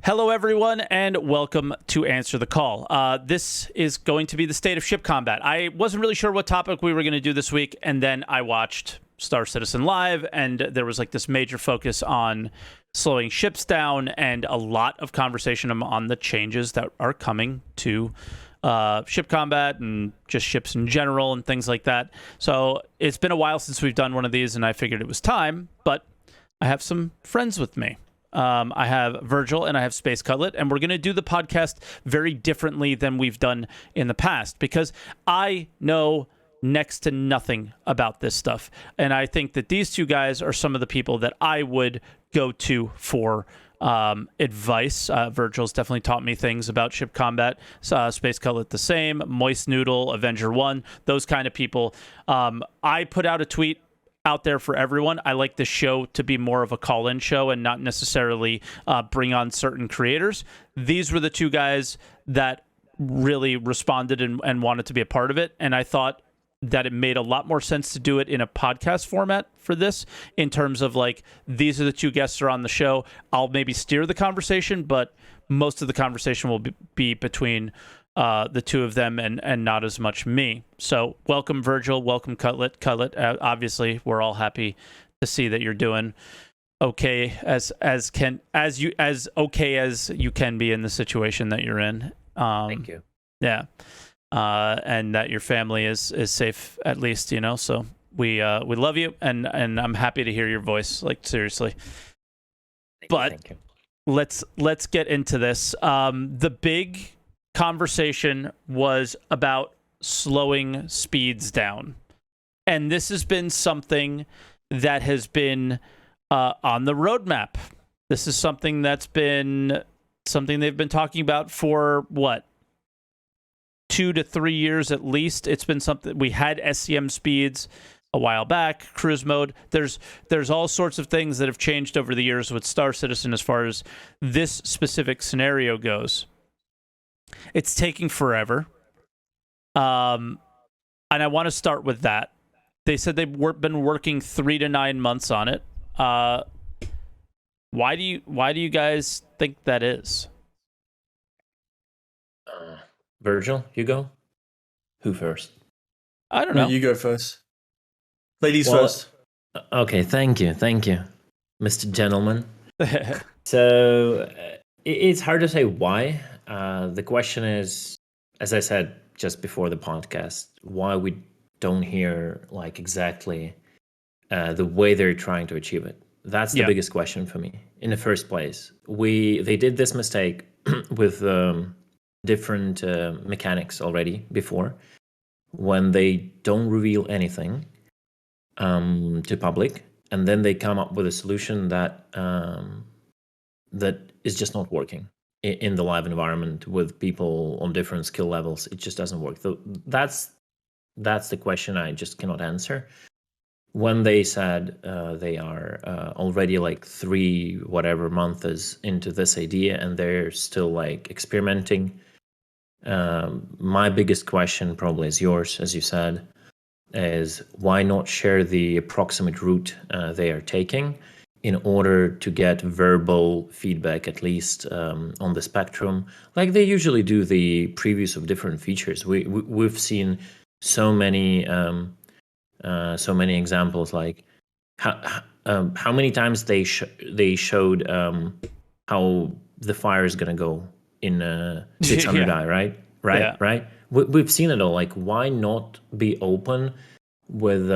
Hello, everyone, and welcome to Answer the Call. This is going to be the state of ship combat. I wasn't really sure what topic we were going to do this week, and then I watched Star Citizen Live, and there was like this major focus on slowing ships down and a lot of conversation on the changes that are coming to ship combat and just ships in general and things like that. So it's been a while since we've done one of these, and I figured it was time, but I have some friends with me. I have Virgil and I have Space Cutlet, and we're going to do the podcast very differently than we've done in the past because I know next to nothing about this stuff. And I think that these two guys are some of the people that I would go to for advice. Virgil's definitely taught me things about ship combat. Space Cutlet the same. Moist Noodle, Avenger 1, those kind of people. I put out a tweet out there for everyone. I like the show to be more of a call-in show and not necessarily bring on certain creators. These were the two guys that really responded and wanted to be a part of it, and I thought that it made a lot more sense to do it in a podcast format for this, in terms of like, these are the two guests that are on the show. I'll maybe steer the conversation, but most of the conversation will be between the two of them and not as much me. So welcome, Virgil. Welcome, Cutlet. Cutlet, obviously, we're all happy to see that you're doing okay as okay as you can be in the situation that you're in. Thank you. Yeah. And that your family is safe, at least, you know. So we love you, and I'm happy to hear your voice. Like, seriously. Thank you. Let's get into this. The big conversation was about slowing speeds down, and this has been something that has been on the roadmap. This is something they've been talking about for what, 2 to 3 years at least. It's been something. We had SCM speeds a while back, cruise mode. There's all sorts of things that have changed over the years with Star Citizen as far as this specific scenario goes. It's taking forever. And I want to start with that. They said they've been working 3 to 9 months on it. Why do you guys think that is? Virgil, you go? Who first? I don't know. No, you go first. Ladies first. Okay, thank you, Mr. Gentleman. So it's hard to say why. The question is, as I said just before the podcast, why we don't hear like exactly the way they're trying to achieve it. That's the biggest question for me. In the first place, they did this mistake with different mechanics already before, when they don't reveal anything to public, and then they come up with a solution that is just not working in the live environment with people on different skill levels. It just doesn't work. So that's the question I just cannot answer. When they said they are already like 3 whatever months into this idea and they're still like experimenting, my biggest question probably is yours, as you said, is why not share the approximate route they are taking in order to get verbal feedback, at least on the spectrum, like they usually do the previews of different features. We've seen so many examples, like how many times they showed how the fire is gonna go in 600i, right? We've seen it all. Like, why not be open with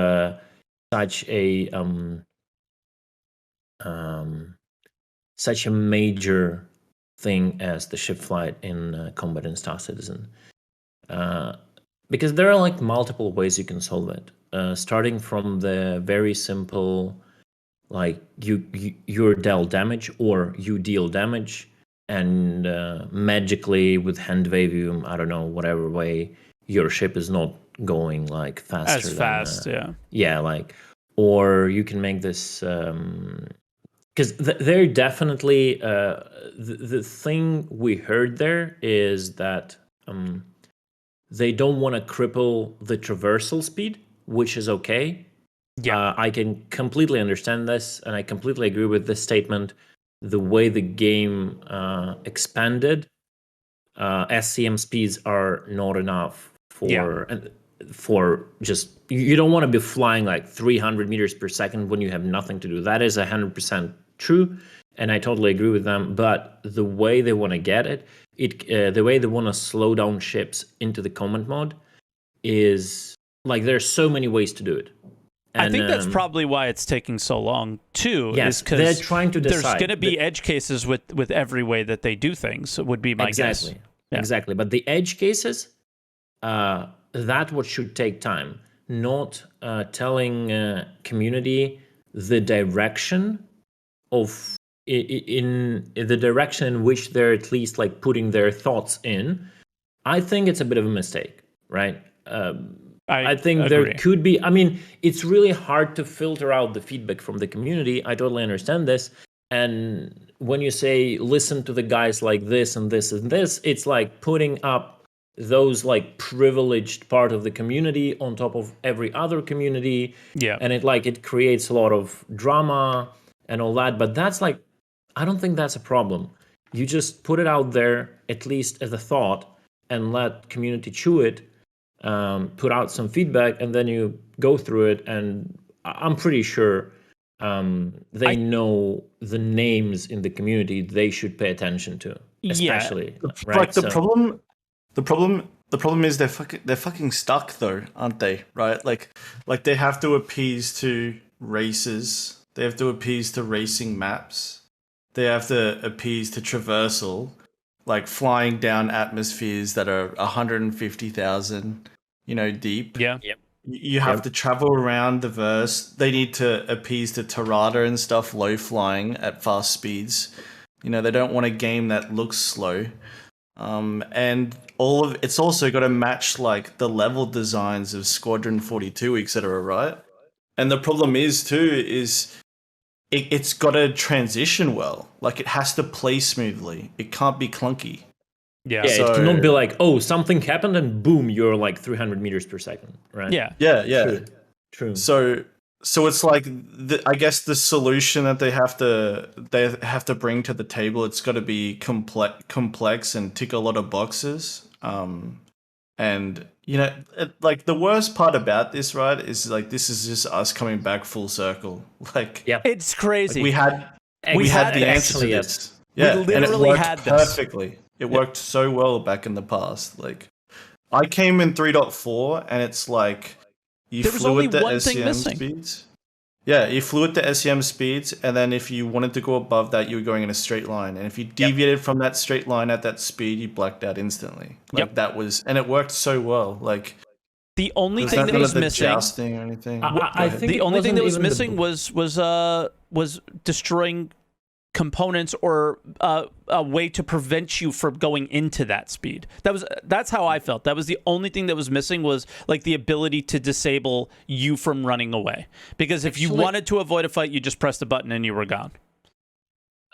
such a major thing as the ship flight in combat in Star Citizen? Because there are like multiple ways you can solve it. Starting from the very simple, like you're dealt damage or you deal damage, and magically with hand wavium, I don't know, whatever way, your ship is not going like faster as fast. Like, or you can make this because they're definitely the thing we heard there is that they don't want to cripple the traversal speed, which is okay. I can completely understand this, and I completely agree with this statement. the way the game expanded, SCM speeds are not enough for just, you don't want to be flying like 300 meters per second when you have nothing to do. That is 100% true, and I totally agree with them. But the way they want to get it, the way they want to slow down ships into the combat mode is like, there's so many ways to do it. And, I think that's probably why it's taking so long too. Yes, is 'cause they're trying to decide. There's going to be edge cases with every way that they do things. Would be my guess. Yeah. Exactly. But the edge cases, that what should take time. Not telling community the direction of in the direction in which they're at least like putting their thoughts in. I think it's a bit of a mistake, right? I think agree. there could be, I mean, it's really hard to filter out the feedback from the community. I totally understand this. And when you say, listen to the guys like this and this and this, it's like putting up those like privileged part of the community on top of every other community. Yeah. And it creates a lot of drama and all that. But that's like, I don't think that's a problem. You just put it out there, at least as a thought, and let community chew it. Put out some feedback, and then you go through it, and I'm pretty sure they know the names in the community they should pay attention to, especially. Right? Like the problem is they're fucking stuck though, aren't they? Right? Like they have to appease to races. They have to appease to racing maps. They have to appease to traversal, like flying down atmospheres that are 150,000. Deep. Yeah. Yep. You have to travel around the verse. They need to appease to Tarada and stuff, low flying at fast speeds. They don't want a game that looks slow. And it's also got to match like the level designs of Squadron 42, etc., right? And the problem is it's got to transition well. Like it has to play smoothly. It can't be clunky. Yeah. Yeah, it cannot be like, oh, something happened and boom, you're like 300 meters per second, right? Yeah. Yeah. True. So it's like I guess the solution that they have to bring to the table, it's got to be complex and tick a lot of boxes. And like the worst part about this, right, is like this is just us coming back full circle. Like, yeah, it's crazy. Like we had the answer to this. Yeah, we literally and it worked had this perfectly. It worked so well back in the past. Like, I came in 3.4, and it's like you flew at the SCM speeds. Yeah, you flew at the SCM speeds, and then if you wanted to go above that, you were going in a straight line. And if you deviated from that straight line at that speed, you blacked out instantly. Like that was, and it worked so well. Like the only thing that was missing, jousting or anything. I think the only thing that was missing was destroying components or a way to prevent you from going into that speed. That's how I felt. That was the only thing that was missing, was like the ability to disable you from running away. Because if you wanted to avoid a fight, you just pressed a button and you were gone.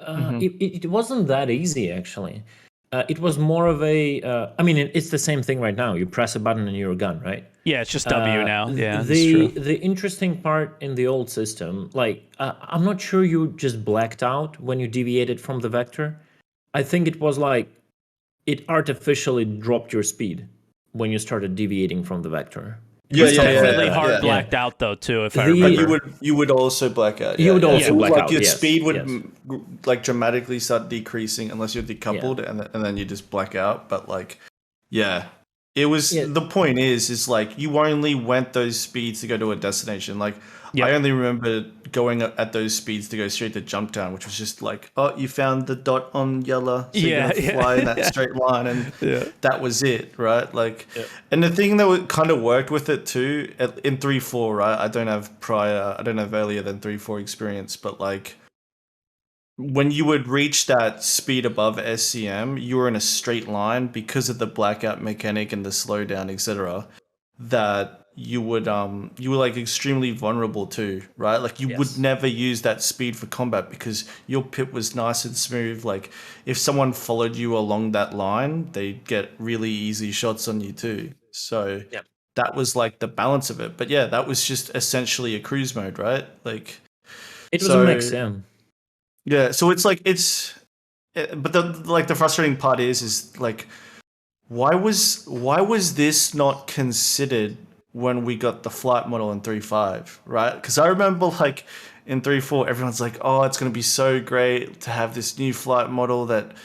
It wasn't that easy, actually. It was more of a. I mean, it's the same thing right now. You press a button and you're gone, right? Yeah, it's just W now. Yeah, that's the true. The interesting part in the old system, like I'm not sure you just blacked out when you deviated from the vector. I think it was like it artificially dropped your speed when you started deviating from the vector. Really hard blacked out though too. If I remember, you would also black out. You would also black out. Your speed would like dramatically start decreasing unless you're decoupled, and then you just black out. But like, it was the point is like you only went those speeds to go to a destination. Like I only remember going at those speeds to go straight to jump down, which was just like, oh, you found the dot on yellow, so you're gonna fly in that straight line, and that was it, right? Like, and the thing that kind of worked with it too in 3.4, right? I don't have earlier than 3.4 experience, but like when you would reach that speed above SCM, you were in a straight line because of the blackout mechanic and the slowdown, etc. That you were like extremely vulnerable to, right? Like you would never use that speed for combat because your pit was nice and smooth. Like if someone followed you along that line, they'd get really easy shots on you too. So that was like the balance of it. But that was just essentially a cruise mode, right? Like it was a mix, Yeah, so it's like but the frustrating part is like why was this not considered when we got the flight model in 3.5, right? Because I remember like in 3.4, everyone's like, oh, it's going to be so great to have this new flight model that,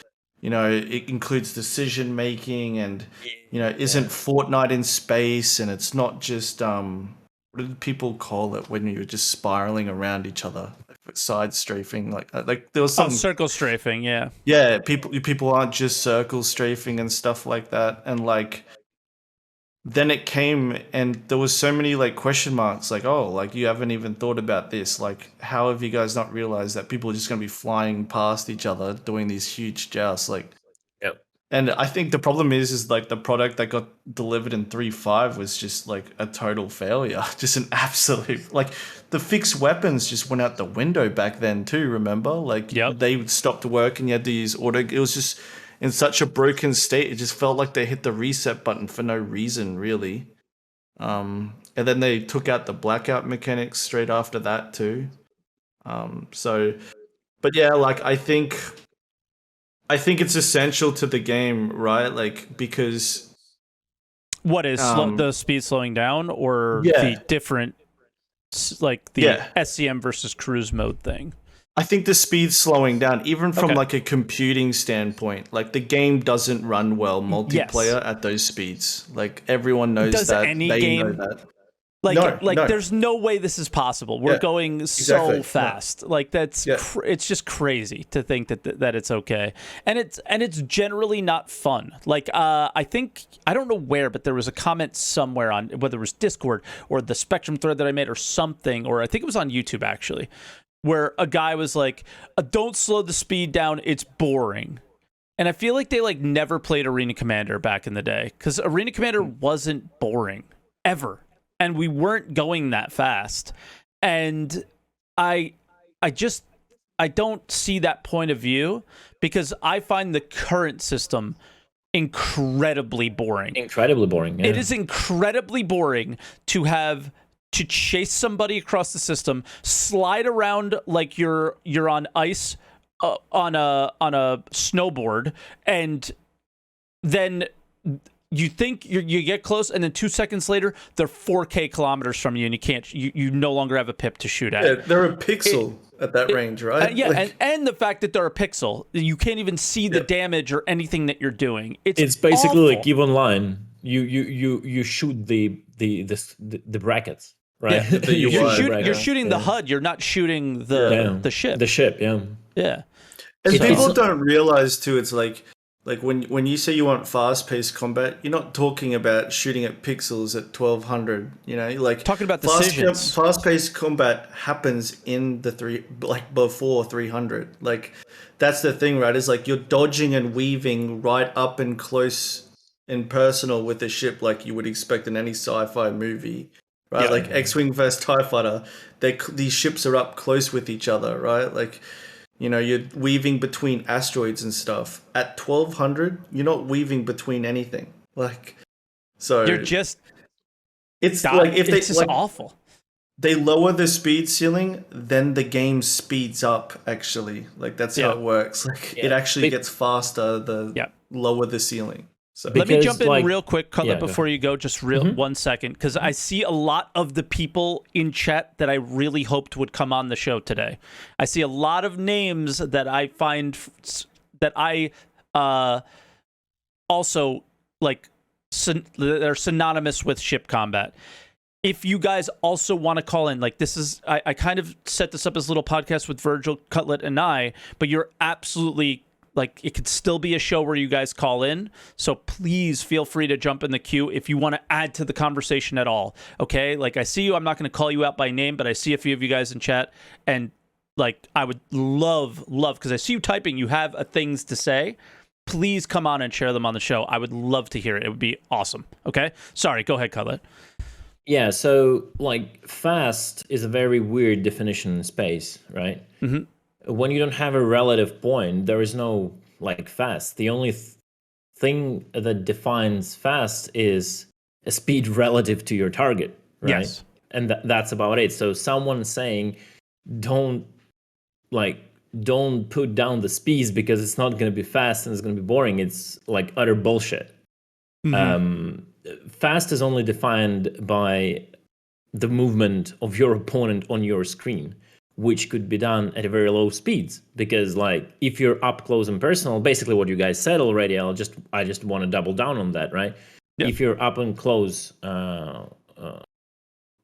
it includes decision making and, isn't Fortnite in space, and it's not just what did people call it when you're just spiraling around each other, like side strafing, like there was some circle strafing, yeah. Yeah, people aren't just circle strafing and stuff like that, and like then it came and there was so many like question marks, like, oh, like you haven't even thought about this, like how have you guys not realized that people are just going to be flying past each other doing these huge jousts, like. Yep. And I think the problem is like the product that got delivered in 3.5 was just like a total failure. Just an absolute, like the fixed weapons just went out the window back then too, remember? Like they would stop to work and you had to use auto. It was just in such a broken state. It just felt like they hit the reset button for no reason, really. And then they took out the blackout mechanics straight after that too. But yeah, like I think it's essential to the game, right? Like, because what is the speed slowing down, or the different, like the SCM versus cruise mode thing? I think the speed's slowing down, even from like a computing standpoint. Like the game doesn't run well multiplayer at those speeds. Like everyone knows that. Any they game know that. No. There's no way this is possible. We're going so fast. No. Like that's it's just crazy to think that it's okay. And it's generally not fun. Like I think, I don't know where, but there was a comment somewhere on whether it was Discord or the Spectrum thread that I made or something, or I think it was on YouTube actually, where a guy was like, don't slow the speed down, it's boring. And I feel like they like never played Arena Commander back in the day, because Arena Commander wasn't boring ever. And we weren't going that fast. And I don't see that point of view, because I find the current system incredibly boring. Incredibly boring. Yeah. It is incredibly boring to chase somebody across the system, slide around like you're on ice on a snowboard, and then you think you get close, and then 2 seconds later, they're 4K kilometers from you, and you no longer have a pip to shoot at. Yeah, they're a pixel at that range, right? And the fact that they're a pixel, you can't even see the damage or anything that you're doing. It's basically awful. like EVE Online. You shoot the brackets, right? Yeah, you're shooting the HUD. You're not shooting the ship. The ship, yeah. Yeah. And people don't realize too, it's like when you say you want fast-paced combat, you're not talking about shooting at pixels at 1200. Like talking about decisions. Fast-paced combat happens in before 300. Like that's the thing, right? Is like you're dodging and weaving right up and close and personal with a ship, like you would expect in any sci-fi movie, right? Like X-Wing versus TIE Fighter, these ships are up close with each other, right? Like. You're weaving between asteroids and stuff. At 1200, you're not weaving between anything. Like, so you're just. It's like if it's just awful. They lower the speed ceiling, then the game speeds up. Actually, like that's how it works. Like it actually gets faster the lower the ceiling. So let me jump in real quick, Cutlet, before you go, just 1 second, because I see a lot of the people in chat that I really hoped would come on the show today. I see a lot of names that I find that I also like they're synonymous with ship combat. If you guys also want to call in, like this is, I kind of set this up as a little podcast with Virgil, Cutlet, and I, but you're absolutely. Like, it could still be a show where you guys call in. So please feel free to jump in the queue if you want to add to the conversation at all. Okay? Like, I see you. I'm not going to call you out by name, but I see a few of you guys in chat. And, like, I would love, because I see you typing. You have things to say. Please come on and share them on the show. I would love to hear it. It would be awesome. Okay? Sorry. Go ahead, Cutlet. Yeah, so, like, fast is a very weird definition in space, right? Mm-hmm. When you don't have a relative point, there is no like fast. The only thing that defines fast is a speed relative to your target, right? Yes. And that's about it. So someone saying don't like don't put down the speeds because it's not going to be fast and it's going to be boring. It's like utter bullshit. Fast is only defined by the movement of your opponent on your screen, which could be done at a very low speeds. Because like if you're up close and personal, basically what you guys said already, I just want to double down on that, right? Yeah. If you're up and close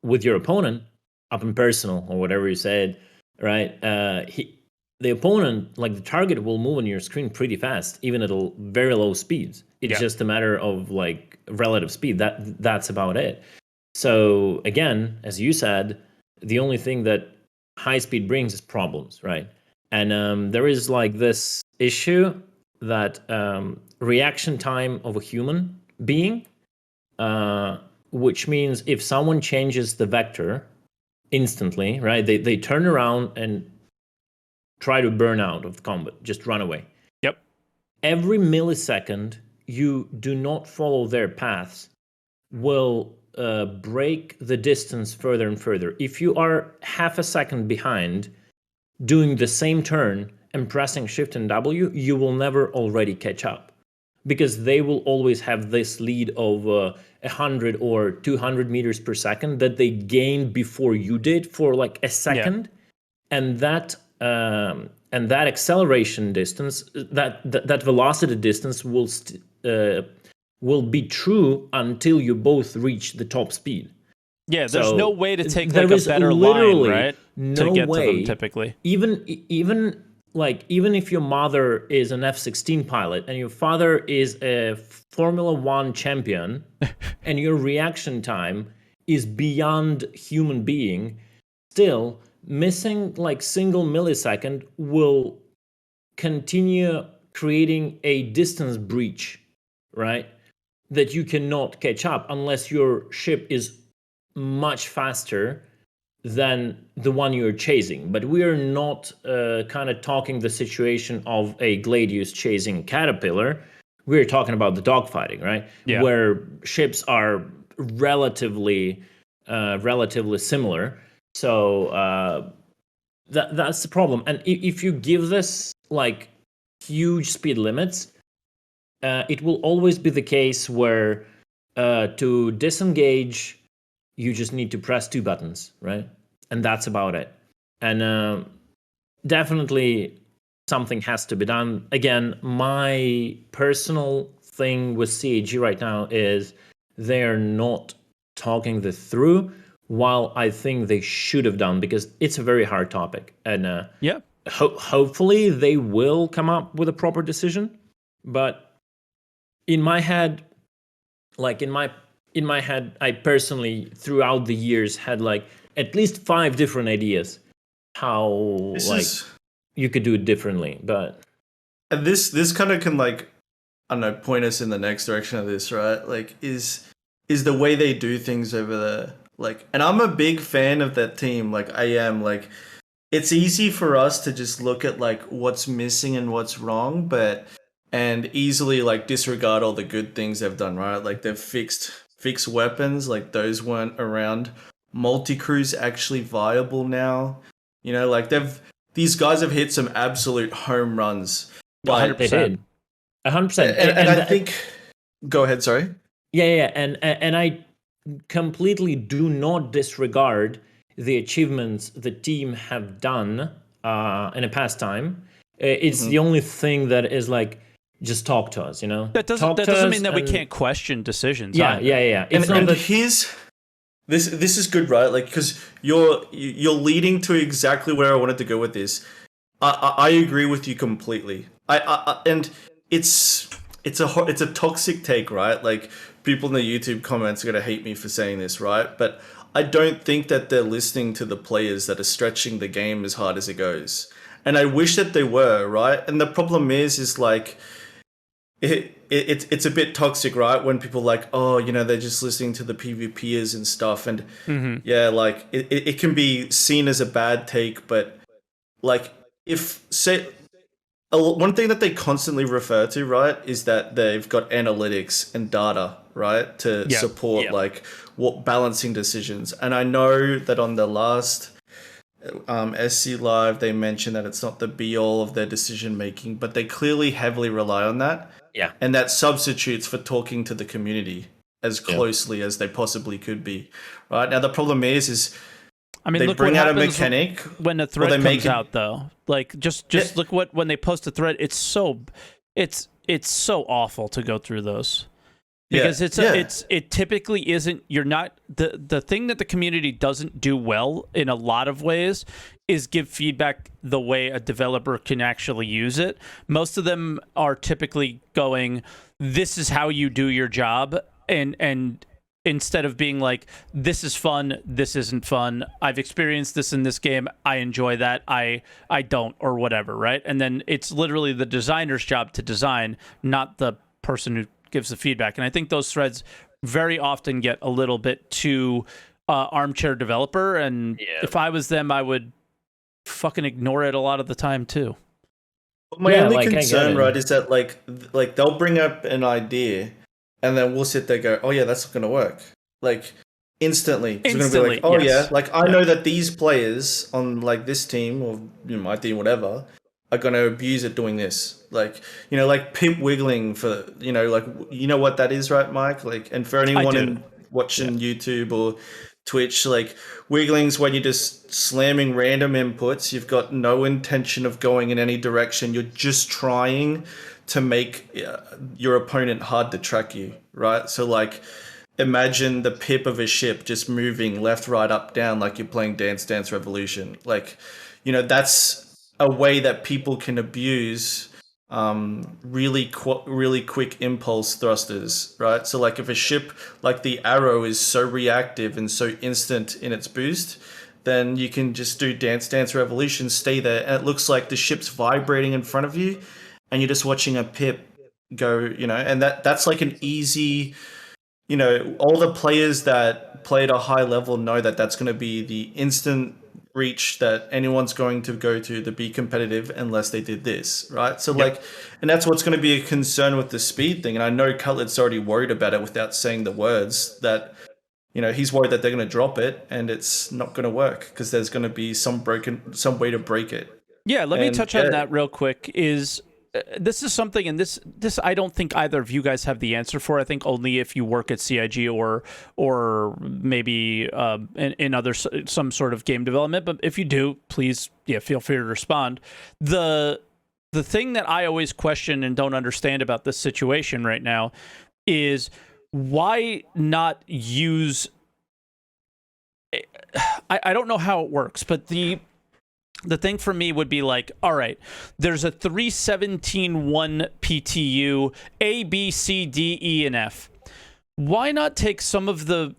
with your opponent, up and personal or whatever you said, right? The opponent, like the target, will move on your screen pretty fast, even at very low speeds. It's just a matter of like relative speed. That's about it. So again, as you said, the only thing that high speed brings is problems, right? And there is like this issue that reaction time of a human being, which means if someone changes the vector instantly, right? They turn around and try to burn out of the combat, just run away. Yep. Every millisecond you do not follow their paths will break the distance further and further. If you are half a second behind doing the same turn and pressing Shift and W, you will never already catch up, because they will always have this lead of 100 or 200 meters per second that they gained before you did for like a second. And that acceleration distance, that velocity distance will be true until you both reach the top speed. Yeah, there's no way to take like a better line, right? No to get way, to them typically. Even if your mother is an F-16 pilot and your father is a Formula One champion, and your reaction time is beyond human being, still missing like single millisecond will continue creating a distance breach, right? That you cannot catch up unless your ship is much faster than the one you're chasing. But we are not kind of talking the situation of a Gladius chasing a caterpillar. We're talking about the dogfighting, right? Yeah. Where ships are relatively similar. So that's the problem. And if you give this like huge speed limits, it will always be the case where to disengage, you just need to press 2 buttons, right? And that's about it. And definitely something has to be done. Again, my personal thing with CAG right now is they're not talking this through, while I think they should have done, because it's a very hard topic. And hopefully they will come up with a proper decision. But in my head, I personally, throughout the years, had like at least 5 different ideas how you could do it differently. But and this kind of can like, I don't know, point us in the next direction of this, right? Like is the way they do things over there. Like, and I'm a big fan of that team. Like I am. Like, it's easy for us to just look at like what's missing and what's wrong, and easily like disregard all the good things they've done, right? Like they've fixed weapons, like those weren't around. Multi-crew's actually viable now. You know, like these guys have hit some absolute home runs. 100%. They did. 100%. And I think go ahead, sorry. Yeah. And I completely do not disregard the achievements the team have done in a past time. It's the only thing that is like, just talk to us, you know? That doesn't mean that we can't question decisions. Yeah. This is good, right? Like, because you're leading to exactly where I wanted to go with this. I agree with you completely. And it's a toxic take, right? Like, people in the YouTube comments are gonna hate me for saying this, right? But I don't think that they're listening to the players that are stretching the game as hard as it goes. And I wish that they were, right? And the problem is like it's a bit toxic, right? When people like, oh, you know, they're just listening to the PvPers and stuff. And yeah, like it can be seen as a bad take, but like one thing that they constantly refer to, right, is that they've got analytics and data, right, to support like what balancing decisions. And I know that on the last SC Live, they mention that it's not the be all of their decision making, but they clearly heavily rely on that. Yeah. And that substitutes for talking to the community as closely as they possibly could be. Right now, the problem is I mean, they look bring what out a happens mechanic when a thread comes out, though. Like, just look when they post a thread. It's so awful to go through those. Because it typically isn't, you're not, the thing that the community doesn't do well in a lot of ways is give feedback the way a developer can actually use it. Most of them are typically going, this is how you do your job, and instead of being like, this is fun, this isn't fun, I've experienced this in this game, I enjoy that, I don't, or whatever, right? And then it's literally the designer's job to design, not the person who gives the feedback. And I think those threads very often get a little bit too armchair developer, and if I was them, I would fucking ignore it a lot of the time too. My only concern, right, is that like they'll bring up an idea and then we'll sit there and go, oh yeah, that's not going to work. Like instantly. We're going to be like, oh yeah, like I know that these players on like this team or my team, whatever, are going to abuse it doing this. Like, like pimp wiggling for, like, what that is, right, Mike? Like, and for anyone watching YouTube or Twitch, like wiggling's when you're just slamming random inputs. You've got no intention of going in any direction. You're just trying to make your opponent hard to track you, right? So like, imagine the pip of a ship just moving left, right, up, down, like you're playing Dance Dance Revolution. Like, that's a way that people can abuse really quick impulse thrusters, right? So like if a ship like the Arrow is so reactive and so instant in its boost, then you can just do Dance Dance Revolution, stay there, and it looks like the ship's vibrating in front of you, and you're just watching a pip go, and that's like an easy, all the players that play at a high level know that that's going to be the instant reach that anyone's going to go to be competitive unless they did this, right? So like, and that's what's going to be a concern with the speed thing. And I know Cutlet's already worried about it without saying the words, that he's worried that they're going to drop it and it's not going to work because there's going to be some way to break it. Yeah, let me touch on that real quick. This is something, and this I don't think either of you guys have the answer for. I think only if you work at CIG or maybe in other some sort of game development. But if you do, please, feel free to respond. The thing that I always question and don't understand about this situation right now is why not use. I don't know how it works, but the thing for me would be like, all right, there's a 317.1 PTU, A, B, C, D, E, and F. Why not take some of the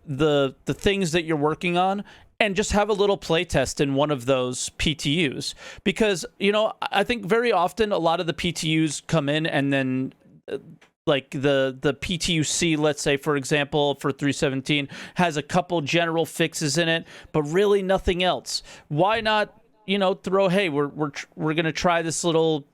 things that you're working on and just have a little playtest in one of those PTUs? Because, I think very often a lot of the PTUs come in and then like the PTUC, let's say, for example, for 317, has a couple general fixes in it, but really nothing else. Why not throw, hey, we're going to try this little,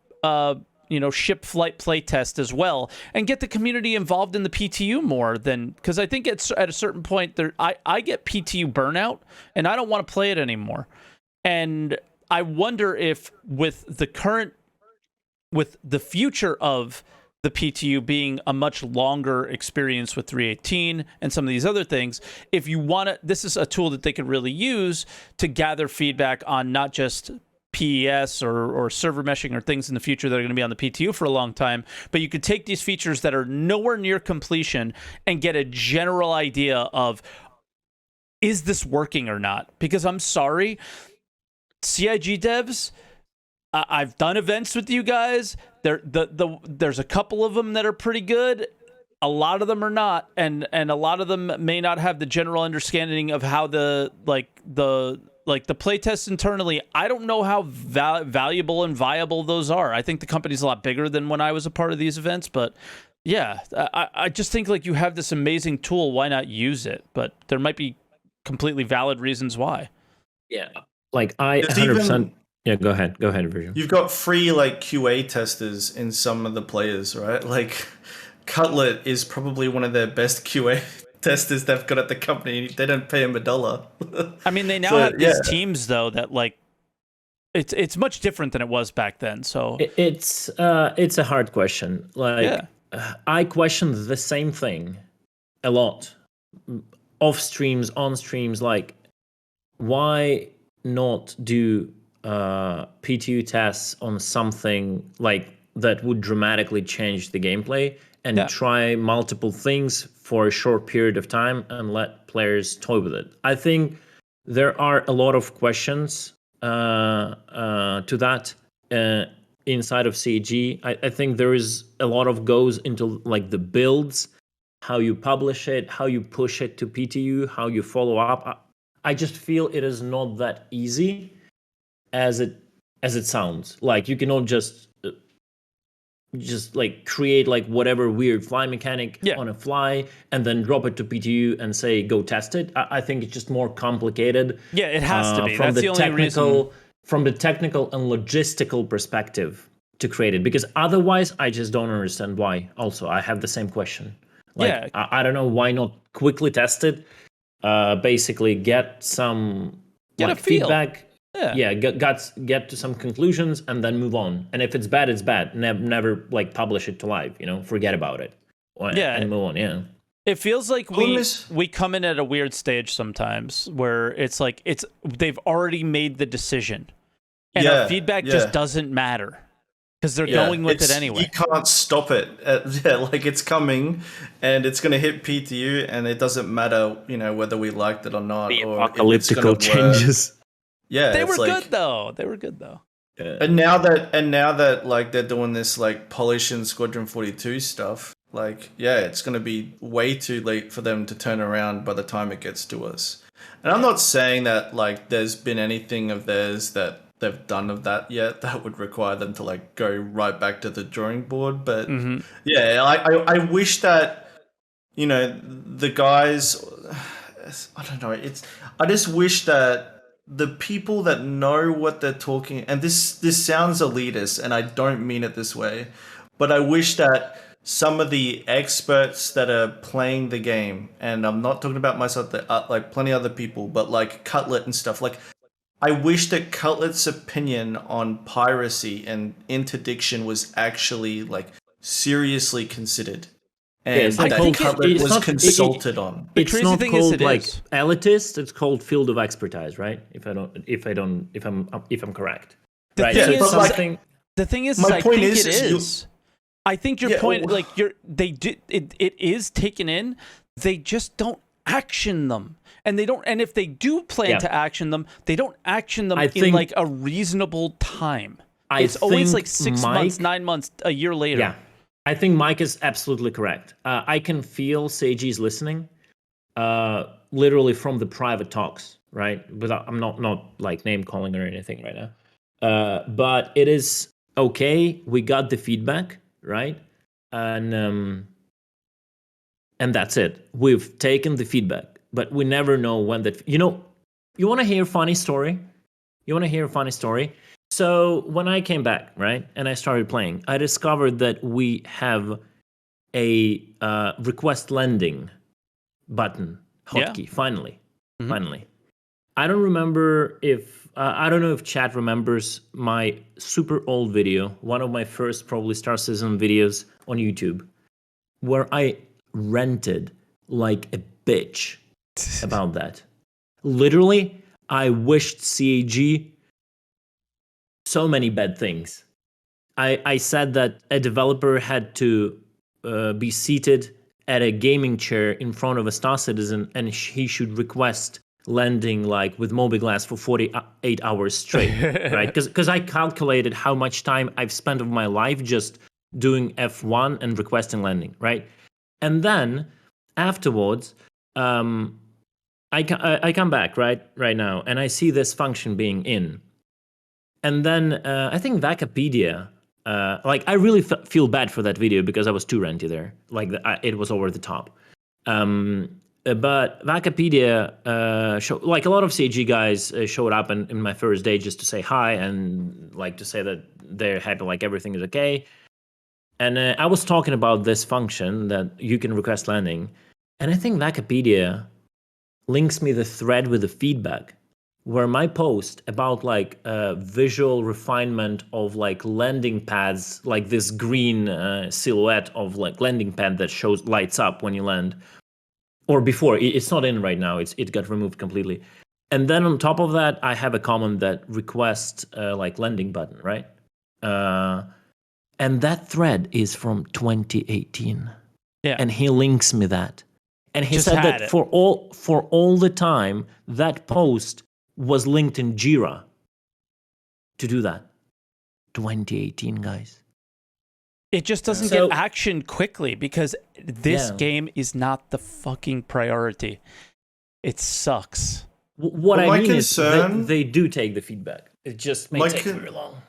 ship flight play test as well, and get the community involved in the PTU more than, because I think it's at a certain point I get PTU burnout and I don't want to play it anymore. And I wonder if with the future of the PTU being a much longer experience with 318 and some of these other things, if you want to, this is a tool that they could really use to gather feedback on not just PES or server meshing or things in the future that are going to be on the PTU for a long time, but you could take these features that are nowhere near completion and get a general idea of, is this working or not? Because I'm sorry, CIG devs, I've done events with you guys. There's a couple of them that are pretty good. A lot of them are not, and a lot of them may not have the general understanding of how the playtests internally. I don't know how valuable and viable those are. I think the company's a lot bigger than when I was a part of these events, but yeah, I just think like you have this amazing tool. Why not use it? But there might be completely valid reasons why. Yeah, like I 100%. Yeah, go ahead, Virgil. You've got free like QA testers in some of the players, right? Like Cutlet is probably one of their best QA testers they've got at the company. They don't pay him $1. I mean, they now So, have these yeah. teams though that like it's much different than it was back then. So It's a hard question. Like I question the same thing a lot, off streams, on streams. Like, why not do PTU tests on something like that would dramatically change the gameplay and try multiple things for a short period of time and let players toy with it? I think there are a lot of questions to that inside of CG. I think there is a lot of goes into like the builds, how you publish it, how you push it to PTU, how you follow up. I just feel it is not that easy as it sounds. Like you cannot just like create like whatever weird fly mechanic on a fly and then drop it to PTU and say go test it. I think it's just more complicated. Yeah, it has to be. From That's the only reason. From the technical and logistical perspective to create it, because otherwise I just don't understand why. Also, I have the same question. Like, I don't know why not quickly test it. Basically, get some a feel. feedback. Get to some conclusions and then move on. And if it's bad, it's bad. Never like publish it to live. Forget about it. And move on. Yeah. It feels like we come in at a weird stage sometimes where it's like they've already made the decision, and our feedback just doesn't matter because they're going with it anyway. You can't stop it. Like it's coming, and it's going to hit PTU, and it doesn't matter, whether we liked it or not. The or apocalyptical changes. Yeah, they were good though. Yeah. And now that like they're doing this like polish and Squadron 42 stuff, like it's going to be way too late for them to turn around by the time it gets to us. And I'm not saying that like there's been anything of theirs that they've done of that yet that would require them to like go right back to the drawing board, but I wish that the guys, I don't know, I just wish that the people that know what they're talking, and this sounds elitist and I don't mean it this way, but I wish that some of the experts that are playing the game, and I'm not talking about myself, like plenty of other people, but like Cutlet and stuff, like I wish that Cutlet's opinion on piracy and interdiction was actually like seriously considered. And I think Cutlet was consulted on. It's not called like elitist. It's called field of expertise, right? If I'm correct. Right. The thing is, I think it is. I think your point, like it is taken in. They just don't action them, and they don't. And if they do plan to action them, they don't action them in like a reasonable time. It's always like 6 months, 9 months, a year later. Yeah. I think Mike is absolutely correct. I can feel Seiji's listening, literally from the private talks, right? I'm not like name calling or anything right now. But it is okay. We got the feedback, right? And that's it. We've taken the feedback, but we never know when that. You want to hear a funny story? So when I came back, right, and I started playing, I discovered that we have a request lending button hotkey. Finally. I don't remember I don't know if chat remembers my super old video, one of my first probably Star Citizen videos on YouTube, where I ranted like a bitch about that. Literally, I wished CAG so many bad things. I said that a developer had to be seated at a gaming chair in front of a Star Citizen, and he should request landing like with Mobiglass for 48 hours straight, right? Because I calculated how much time I've spent of my life just doing F1 and requesting landing, right? And then afterwards, I come back right now, and I see this function being in. And then I think Wikipedia, like I really feel bad for that video because I was too ranty there. Like it was over the top. But Wikipedia, like a lot of CG guys showed up in my first day just to say hi and like to say that they're happy, like everything is okay. And I was talking about this function that you can request landing. And I think Wikipedia links me the thread with the feedback, where my post about like visual refinement of like landing pads, like this green silhouette of like landing pad that lights up when you land, or before, it's not in right now, it got removed completely. And then on top of that, I have a comment that requests like landing button, right? And that thread is from 2018. Yeah. And he links me that. And he Just said had that it. for all the time, that post was linked in Jira to do that. 2018, guys. It just doesn't So- get action quickly because this Yeah. game is not the fucking priority. It sucks. What But I my mean concern- is they do take the feedback. It just may My take con- very long.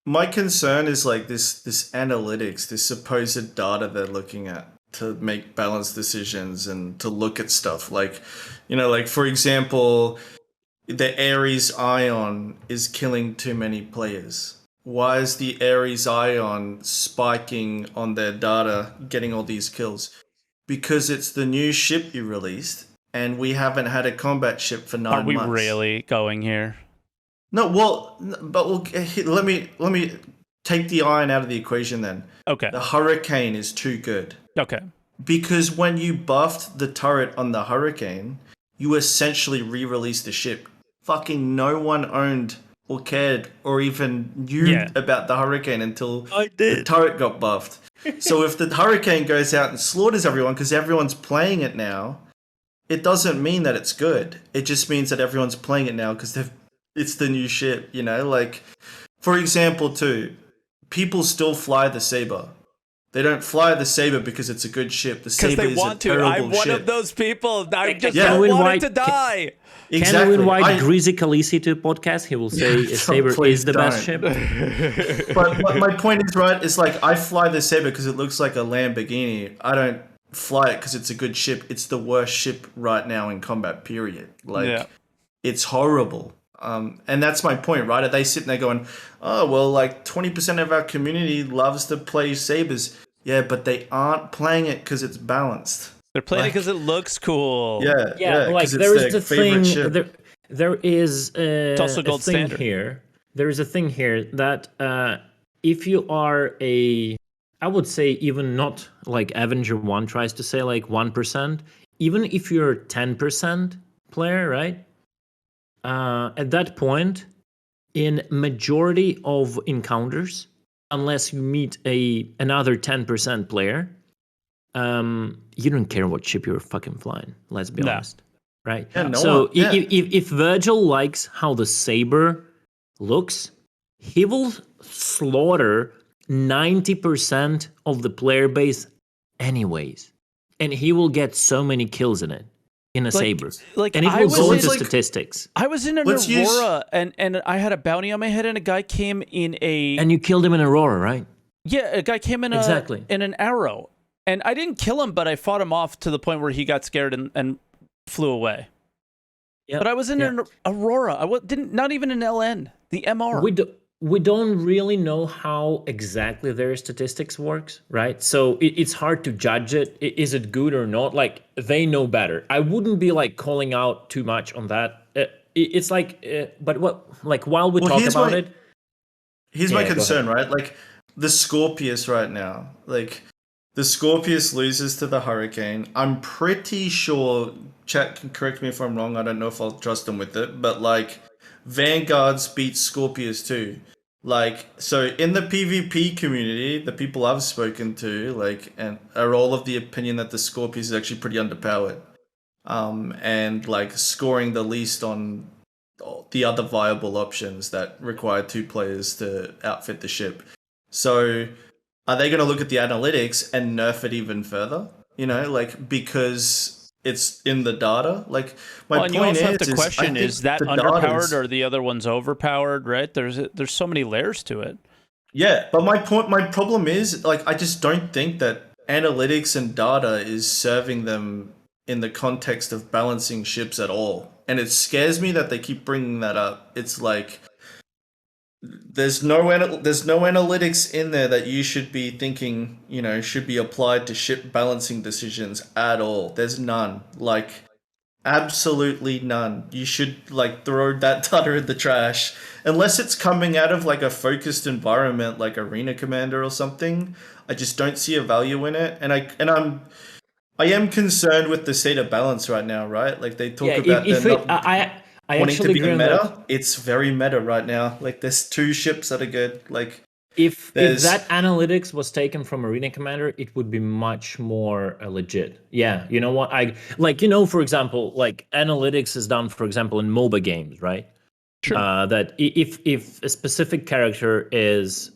My concern is like this analytics, this supposed data they're looking at to make balanced decisions and to look at stuff like, like for example, the Ares Ion is killing too many players. Why is the Ares Ion spiking on their data, getting all these kills? Because it's the new ship you released, and we haven't had a combat ship for 9 Are we months. really going here? No, well, but let me take the iron out of the equation then. Okay. The Hurricane is too good. Okay. Because when you buffed the turret on the Hurricane, you essentially re-released the ship. Fucking no one owned or cared or even knew about the Hurricane until the turret got buffed. So if the Hurricane goes out and slaughters everyone because everyone's playing it now, it doesn't mean that it's good. It just means that everyone's playing it now because it's the new ship, Like, for example, too, people still fly the Saber. They don't fly the Saber because it's a good ship. The Because Saber they is want a to. terrible I'm one ship. of those people. I just Yeah. don't Can want we it to die. Exactly. Can we invite I- Greasy Khaleesi to a podcast? He will say a Saber Please is the best don't. ship. But my point is, right, it's like I fly the Saber because it looks like a Lamborghini. I don't fly it because it's a good ship. It's the worst ship right now in combat, period. Like, it's horrible. And that's my point, right? Are they sitting there going, oh, well, like 20% of our community loves to play Sabers. Yeah, but they aren't playing it because it's balanced. They're playing it because it looks cool. Yeah, like 'cause it's there is their the favorite thing. ship. There is also a gold thing standard. here. There is a thing here that if you are I would say even not like Avenger One tries to say like 1%. Even if you're a 10% player, right? At that point, in majority of encounters, unless you meet another 10% player, you don't care what ship you're fucking flying. Let's be honest, right? Yeah, no So one- yeah. if Virgil likes how the Saber looks, he will slaughter 90% of the player base anyways, and he will get so many kills in it in a Saber, like, and it I will was go in- into like- statistics. I was in an Let's use- Aurora, and I had a bounty on my head, and a guy came in a... And you killed him in Aurora, right? Yeah, a guy came in Exactly. in an arrow, and I didn't kill him, but I fought him off to the point where he got scared and flew away. Yeah. But I was in an Aurora. Didn't not even an LN, the MR. We don't really know how exactly their statistics works, right? So it's hard to judge it. Is it good or not? Like, they know better. I wouldn't be like calling out too much on that. It's like, but while we talk here's about my- it, Here's my Yeah, go concern, right? Like the Scorpius right now. Like the Scorpius loses to the Hurricane. I'm pretty sure, chat can correct me if I'm wrong, I don't know if I'll trust them with it, but like Vanguards beat Scorpius too. Like, so in the PvP community, the people I've spoken to, like, and are all of the opinion that the Scorpius is actually pretty underpowered. And like scoring the least on the other viable options that require 2 players to outfit the ship. So are they going to look at the analytics and nerf it even further? Like, because it's in the data? Like, my and you point also have is, to question: I think is that the data underpowered is- or the other one's overpowered? Right? There's so many layers to it. Yeah, but my problem is, like, I just don't think that analytics and data is serving them in the context of balancing ships at all. And it scares me that they keep bringing that up. It's like, there's no analytics in there that you should be thinking, should be applied to ship balancing decisions at all. There's none. Like, absolutely none. You should like throw that data in the trash unless it's coming out of like a focused environment like Arena Commander or something. I just don't see a value in it, and I am concerned with the state of balance right now, right? Like they talk about I wanting to actually be agree on meta. that. It's very meta right now. Like there's 2 ships that are good. Like If that analytics was taken from Arena Commander, it would be much more legit. Yeah, you know what? For example, like analytics is done, for example, in MOBA games, right? Sure. That if a specific character has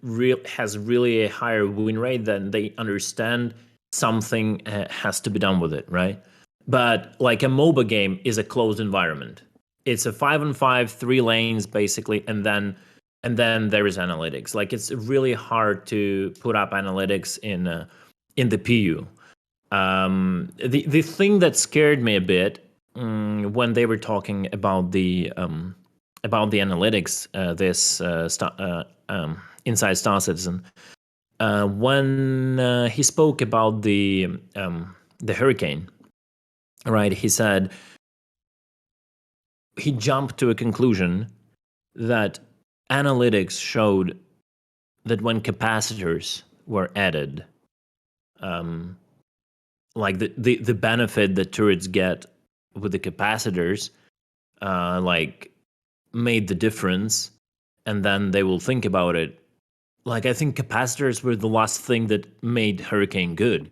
really a higher win rate, then they understand something has to be done with it, right? But like a MOBA game is a closed environment. It's a 5-on-5, 3 lanes basically, and then there is analytics. Like it's really hard to put up analytics in the PU. The thing that scared me a bit when they were talking about the analytics, inside Star Citizen, when he spoke about the hurricane, right? He said he jumped to a conclusion that analytics showed that when capacitors were added, like the benefit that turrets get with the capacitors, like made the difference, and then they will think about it. Like I think capacitors were the last thing that made Hurricane good.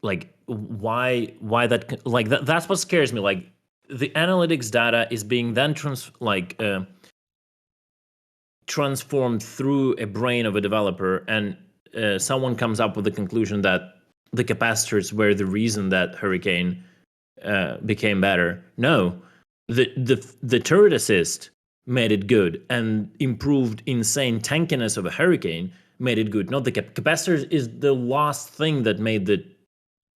Like why that? Like that's what scares me. Like the analytics data is being then transformed through a brain of a developer, and someone comes up with the conclusion that the capacitors were the reason that Hurricane became better. No, the turret assist made it good, and improved insane tankiness of a Hurricane made it good. Not the capacitors is the last thing that made the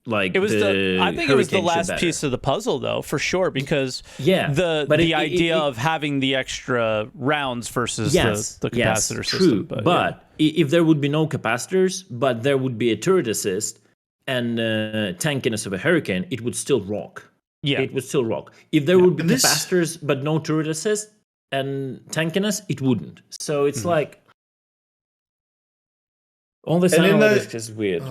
like it was I think it was the last better. piece of the puzzle, though, for sure, because the idea of having the extra rounds versus the capacitor system. True, but if there would be no capacitors, but there would be a turret assist and tankiness of a Hurricane, it would still rock. Yeah, it would still rock. If there would be capacitors but no turret assist and tankiness, it wouldn't. So it's like all this analytics is weird.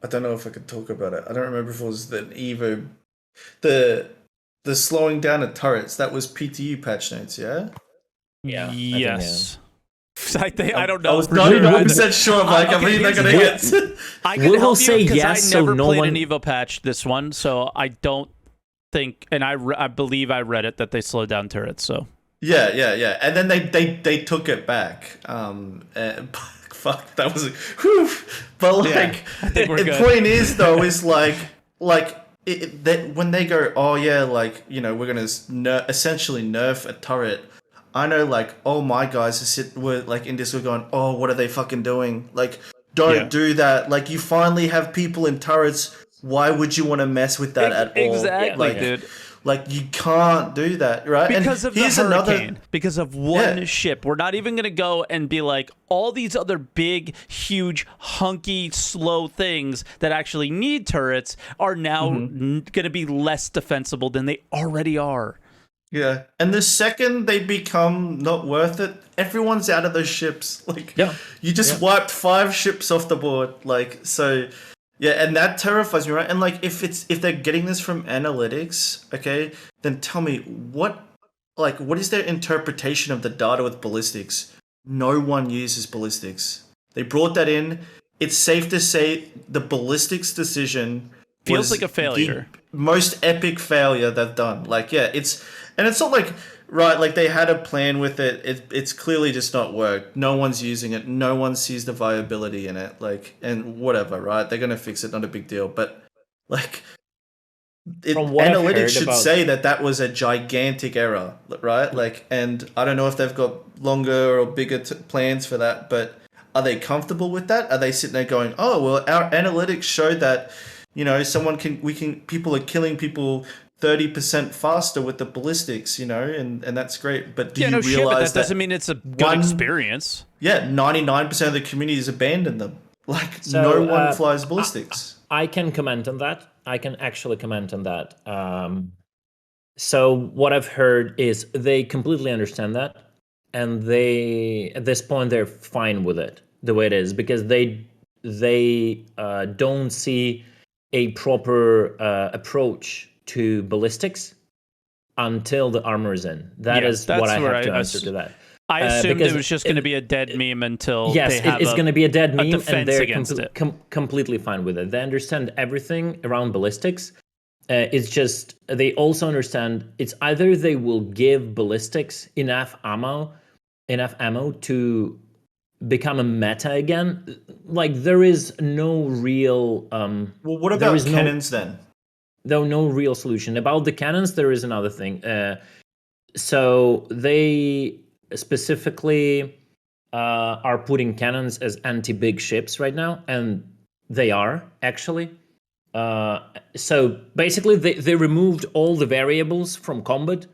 I don't know if I could talk about it. I don't remember if it was the Evo, the slowing down of turrets. That was PTU patch notes, yeah. Yeah. Yes. I don't know. I was 91% sure. Like, I believe they're gonna get. I can help you because I never played an Evo patch. This one, so I don't think, and I believe I read it that they slowed down turrets. So yeah, and then they took it back. Fuck, that was whew. But like, the point is though, is like that when they go, oh yeah, like we're gonna essentially nerf a turret. I know, like, all my guys were like in Discord going, oh, what are they fucking doing? Like, don't do that. Like, you finally have people in turrets. Why would you want to mess with that at all? Exactly, dude. Like, you can't do that, right? Because of the hurricane. Because of one ship. We're not even going to go and be like, all these other big, huge, hunky, slow things that actually need turrets are now going to be less defensible than they already are. Yeah, and the second they become not worth it, everyone's out of those ships. Like, you just wiped 5 ships off the board. Like, so, yeah, and that terrifies me, right? And like, if they're getting this from analytics, okay, then tell me what is their interpretation of the data with ballistics? No one uses ballistics. They brought that in. It's safe to say the ballistics decision feels like a failure. The most epic failure they've done. Like, and it's not like, right, like they had a plan with it. It's clearly just not worked. No one's using it. No one sees the viability in it. Like, and whatever, right? They're going to fix it. Not a big deal. But, like, analytics should say that was a gigantic error, right? Like, and I don't know if they've got longer or bigger plans for that, but are they comfortable with that? Are they sitting there going, oh, well, our analytics showed that, people are killing people 30% faster with the ballistics, and that's great. But do you but realize that doesn't mean it's a good experience. Yeah, 99% of the community has abandoned them. Like, So, no one flies ballistics. I can comment on that. I can actually comment on that. So what I've heard is they completely understand that, and at this point they're fine with it the way it is, because they don't see a proper approach to ballistics until the armor is in. That is what I have to answer to that. I assumed it was just going to be a dead meme until yes, they have it's going to be a dead meme, and they're completely fine with it. They understand everything around ballistics. It's just they also understand it's either they will give ballistics enough ammo to become a meta again. Like, there is no real. Well, what about cannons then? Though no real solution. About the cannons, there is another thing. So they specifically are putting cannons as anti-big ships right now, and they are actually. So basically, they removed all the variables from combat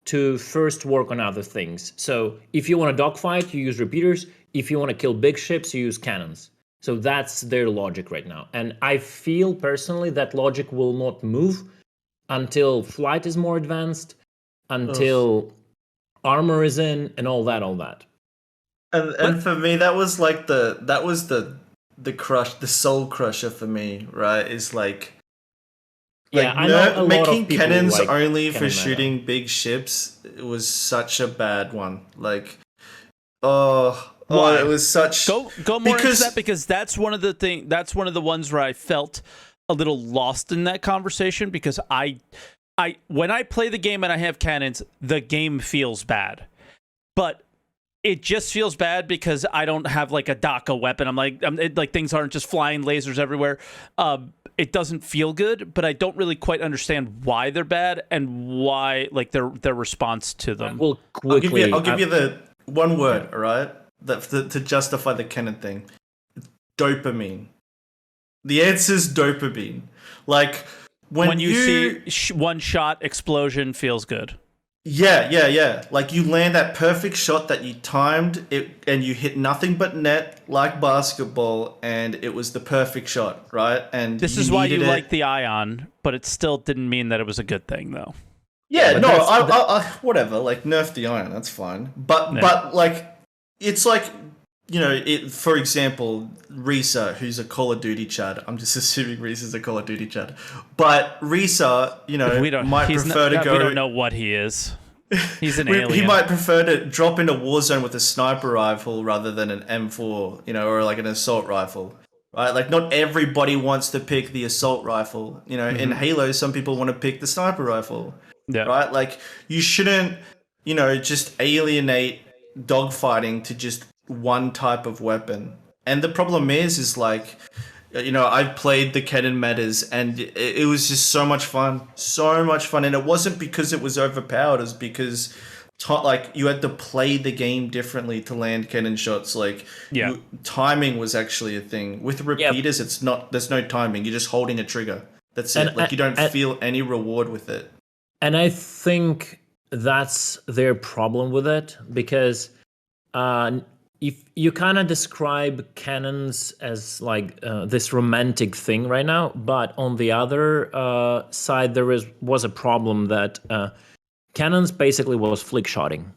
to first work on other things. So if you want a dogfight, you use repeaters. If you want to kill big ships, you use cannons. So that's their logic right now. And I feel personally that logic will not move until flight is more advanced, until armor is in, and all that. And for me, that was like the soul crusher for me, right? Is like I know making cannons only for shooting big ships. It was such a bad one. Like, it was such. Go more into that, because that's one of the ones where I felt a little lost in that conversation, because I when I play the game and I have cannons, the game feels bad, but it just feels bad because I don't have like a DACA weapon. I'm like things aren't just flying lasers everywhere. It doesn't feel good, but I don't really quite understand why they're bad and why, like, their response to them. Well, quickly, I'll give you the one word, all right, to justify the cannon thing. Dopamine. The answer's dopamine. Like, when you see one shot explosion feels good. Yeah. Like, you land that perfect shot that you timed it, and you hit nothing but net like basketball, and it was the perfect shot, right? And this is why you like the ion, but it still didn't mean that it was a good thing, though. Yeah, no, I whatever. Like, nerf the ion, that's fine. But like, it's like, for example, Risa, who's a Call of Duty Chad. I'm just assuming Risa's a Call of Duty Chad. But Risa, might prefer to go. We don't know what he is. He's an alien. He might prefer to drop into Warzone with a sniper rifle rather than an M4, or like an assault rifle. Right? Like, not everybody wants to pick the assault rifle. In Halo, some people want to pick the sniper rifle. Yeah. Right? Like, you shouldn't, just alienate dogfighting to just one type of weapon. And the problem is like, I've played the cannon metas, and it was just so much fun. And it wasn't because it was overpowered, it was because you had to play the game differently to land cannon shots. Like, timing was actually a thing. With repeaters, it's not, there's no timing. You're just holding a trigger. That's it. Like, you don't feel any reward with it. And I think that's their problem with it, because if you kind of describe cannons as like this romantic thing right now, but on the other side, there was a problem that cannons basically was flick shotting.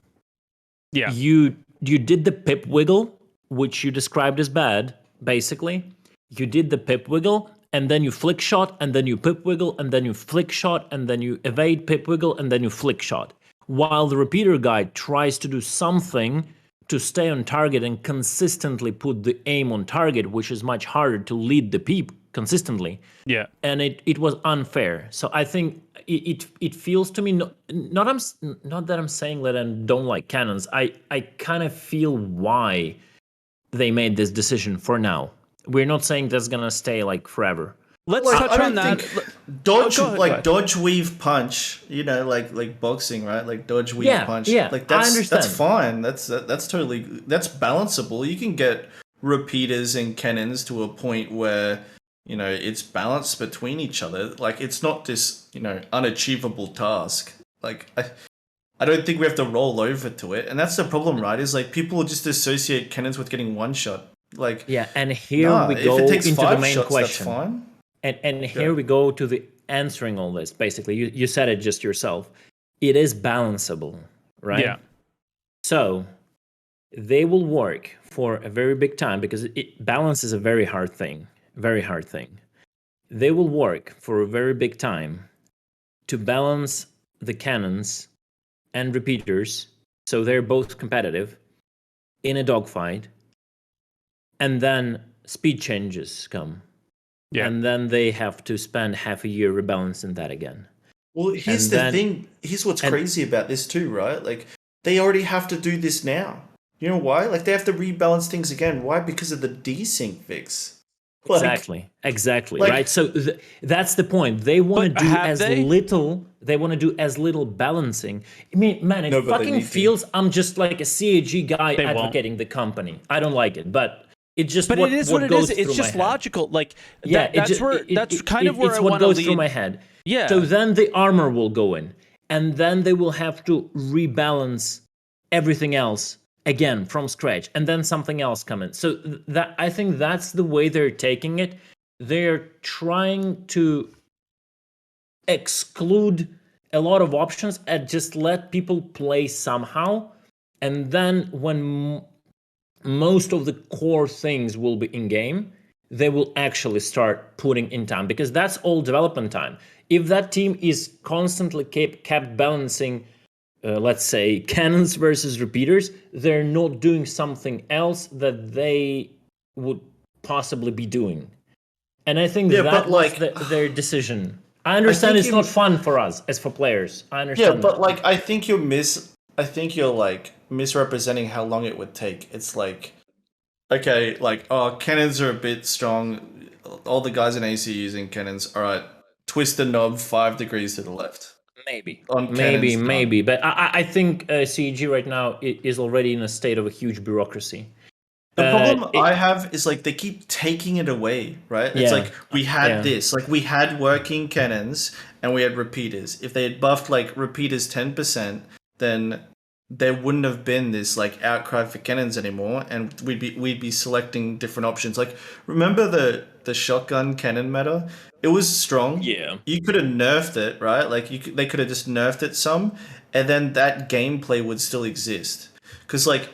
Yeah, you did the pip wiggle, which you described as bad. Basically, you did the pip wiggle, and then you flick shot, and then you pip wiggle, and then you flick shot, and then you evade pip wiggle, and then you flick shot. While the repeater guy tries to do something to stay on target and consistently put the aim on target, which is much harder to lead the peep consistently. Yeah. And it was unfair. So I think it feels to me, not that I'm saying that I don't like cannons. I kind of feel why they made this decision for now. We're not saying that's going to stay like forever. Let's touch on that. Dodge, weave, punch. Like boxing, right? Like dodge, weave, punch. Yeah, like I understand. That's fine. That's balanceable. You can get repeaters and cannons to a point where it's balanced between each other. Like, it's not this, unachievable task. Like, I don't think we have to roll over to it. And that's the problem, right? Is like people just associate cannons with getting one shot. Like, yeah, and here we go if it takes into 5 the main shots, question. that's fine. And here we go to the answering all this. Basically, you said it just yourself. It is balanceable, right? Yeah. So they will work for a very big time because balance is a very hard thing. Very hard thing. They will work for a very big time to balance the cannons and repeaters, so they're both competitive in a dogfight, and then speed changes come. Yeah. And then they have to spend half a year rebalancing that again. Well, here's the thing. Here's what's crazy about this too, right? Like, they already have to do this now. You know why? Like, they have to rebalance things again. Why? Because of the desync fix. Like, exactly. Right. So that's the point. They want to do as little. They want to do as little balancing. I mean, man, it fucking feels. I'm just like a CAG guy advocating the company. I don't like it, but it just. But it is what it is. It's just logical. Like, that's kind of where I want to lead. It's what goes through my head. Yeah. So then the armor will go in, and then they will have to rebalance everything else again from scratch, and then something else come in. So that, I think that's the way they're taking it. They're trying to exclude a lot of options and just let people play somehow. And then when most of the core things will be in game, they will actually start putting in time, because that's all development time. If that team is constantly kept balancing, let's say, cannons versus repeaters, they're not doing something else that they would possibly be doing. And I think that was their decision. I understand it's not fun for us as for players. I understand. Yeah, but like, I think you're like misrepresenting how long it would take. It's like, okay, like, cannons are a bit strong. All the guys in AC using cannons. All right, twist the knob 5 degrees to the left. Maybe. But I think CEG right now is already in a state of a huge bureaucracy. The problem I have is, like, they keep taking it away, right? It's like, we had this. Like, we had working cannons and we had repeaters. If they had buffed, like, repeaters 10%, then there wouldn't have been this, like, outcry for cannons anymore, and we'd be selecting different options. Like, remember the shotgun cannon meta? It was strong. Yeah. You could have nerfed it, right? Like, they could have just nerfed it some, and then that gameplay would still exist. Because, like,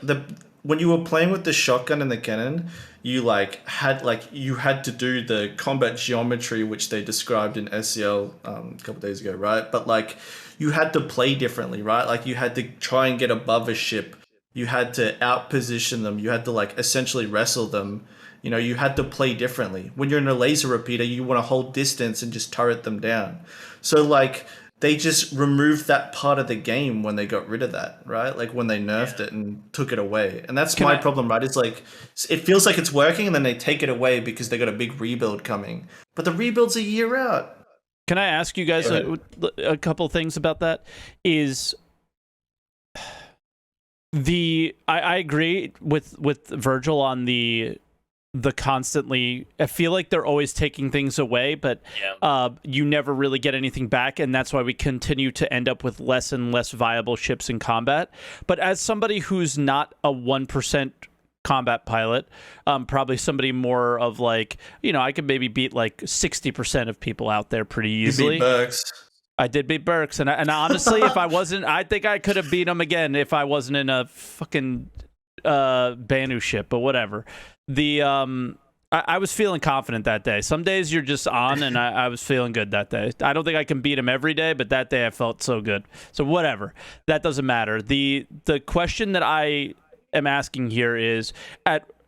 when you were playing with the shotgun and the cannon, you had to do the combat geometry, which they described in SCL a couple of days ago, right? But, like, you had to play differently, right? Like, you had to try and get above a ship. You had to outposition them. You had to, like, essentially wrestle them. You had to play differently. When you're in a laser repeater, you want to hold distance and just turret them down. So, like, they just removed that part of the game when they got rid of that, right? Like, when they nerfed it and took it away. And that's my problem, right? It's like, it feels like it's working, and then they take it away because they got a big rebuild coming. But the rebuild's a year out. Can I ask you guys a couple things about that? I agree with Virgil on the constantly. I feel like they're always taking things away, but you never really get anything back, and that's why we continue to end up with less and less viable ships in combat. But as somebody who's not a 1% combat pilot, probably somebody more of, like, I could maybe beat like 60% of people out there pretty easily. You beat Burks. I did beat Burks, and honestly, if I wasn't, I think I could have beat him again if I wasn't in a fucking Banu ship, but whatever. I was feeling confident that day. Some days you're just on, and I was feeling good that day. I don't think I can beat him every day, but that day I felt so good. So whatever, that doesn't matter. The question that I am asking here is,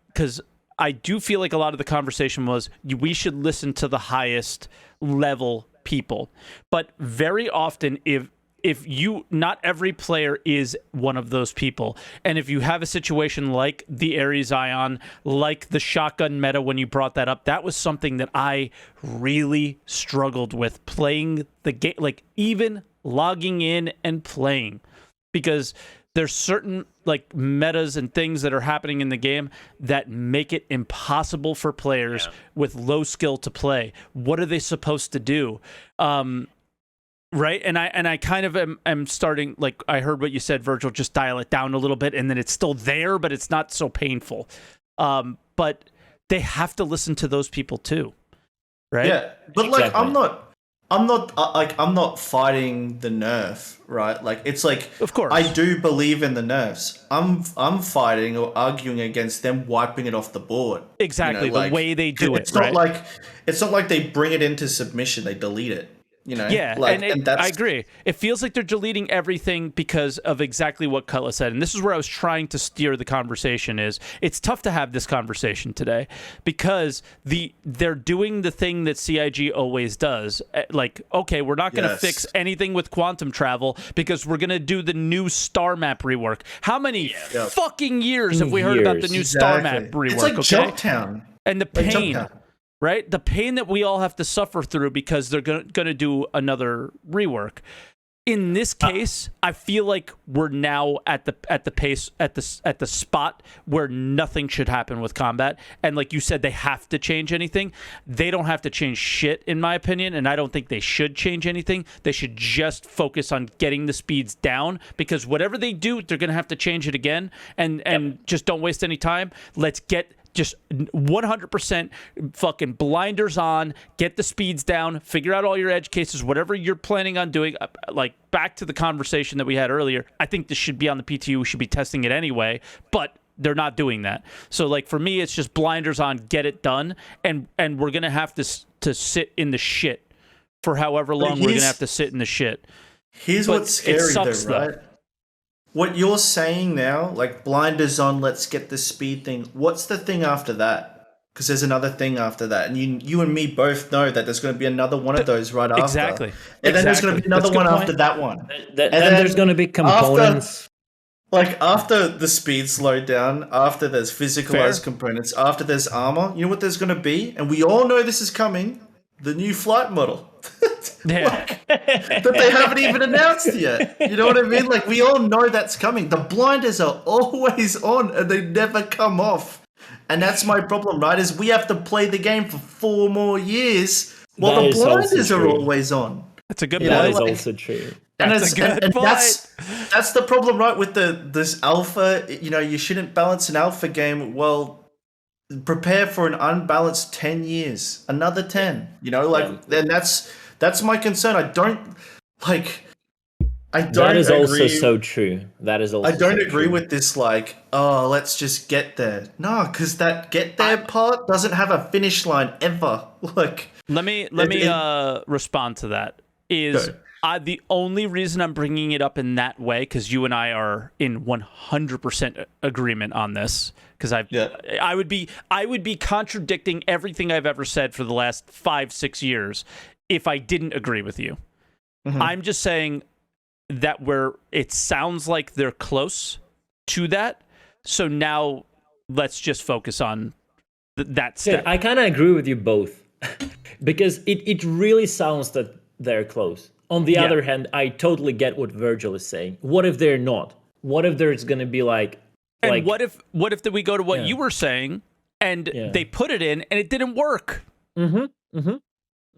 because I do feel like a lot of the conversation was we should listen to the highest level people, but very often if you, not every player is one of those people, and if you have a situation like the Ares Ion, like the shotgun meta, when you brought that up, that was something that I really struggled with playing the game, like even logging in and playing, because there's certain like metas and things that are happening in the game that make it impossible for players with low skill to play. What are they supposed to do? Right? And I kind of am starting, like, I heard what you said, Virgil, just dial it down a little bit, and then it's still there, but it's not so painful. But they have to listen to those people too, right? Yeah, but like I'm not fighting the nerf, right? Like it's like, of course, I do believe in the nerfs. I'm fighting or arguing against them wiping it off the board. Exactly, the way they do it. It's not like they bring it into submission; they delete it. Yeah, and I agree. It feels like they're deleting everything because of exactly what Cutlass said. And this is where I was trying to steer the conversation is. It's tough to have this conversation today because they're doing the thing that CIG always does. Like, okay, we're not going to fix anything with quantum travel because we're going to do the new star map rework. How many fucking years have we heard about the new star map rework? It's like Jumptown. And the pain. Right? The pain that we all have to suffer through because they're going to do another rework. In this case, I feel like we're now at the pace at the spot where nothing should happen with combat. And like you said, they have to change anything. They don't have to change shit, in my opinion, and I don't think they should change anything. They should just focus on getting the speeds down because whatever they do, they're going to have to change it again. And just don't waste any time. Let's get just 100% fucking blinders on, get the speeds down, figure out all your edge cases, whatever you're planning on doing. Like, back to the conversation that we had earlier, I think this should be on the PTU. We should be testing it anyway, but they're not doing that. So, like, for me, it's just blinders on, get it done, and we're going to have to sit in the shit for however long we're going to have to sit in the shit. Here's what's scary, though, right? What you're saying now, like blinders on, let's get the speed thing. What's the thing after that? Because there's another thing after that, and you and me both know that there's going to be another one of those right after. Exactly. And then there's going to be another one after that one. And then there's going to be components. After the speed slowed down, after there's physicalized components, after there's armor, you know what there's going to be? And we all know this is coming. The new flight model. Yeah. That they haven't even announced yet. You know what I mean? Like, we all know that's coming. The blinders are always on and they never come off. And that's my problem, right? Is we have to play the game for 4 more years while the blinders are always on. That's a good point. That is also true. That's the problem, right? With this alpha, you shouldn't balance an alpha game. Well, prepare for an unbalanced 10 years, another 10, and that's my concern. That is also so true. That is also I don't agree with this, like, oh, let's just get there. No, because that get there part doesn't have a finish line ever. Like, let me respond to that. The only reason I'm bringing it up in that way, because you and I are in 100% agreement on this, because I would be contradicting everything I've ever said for the last 5-6 years if I didn't agree with you. Mm-hmm. I'm just saying that it sounds like they're close to that. So now let's just focus on that step. Yeah, I kind of agree with you both because it really sounds that they're close. On the other hand, I totally get what Virgil is saying. What if they're not? What if there's going to be like... And what if we go to what you were saying and they put it in and it didn't work? Mm-hmm. Mm-hmm.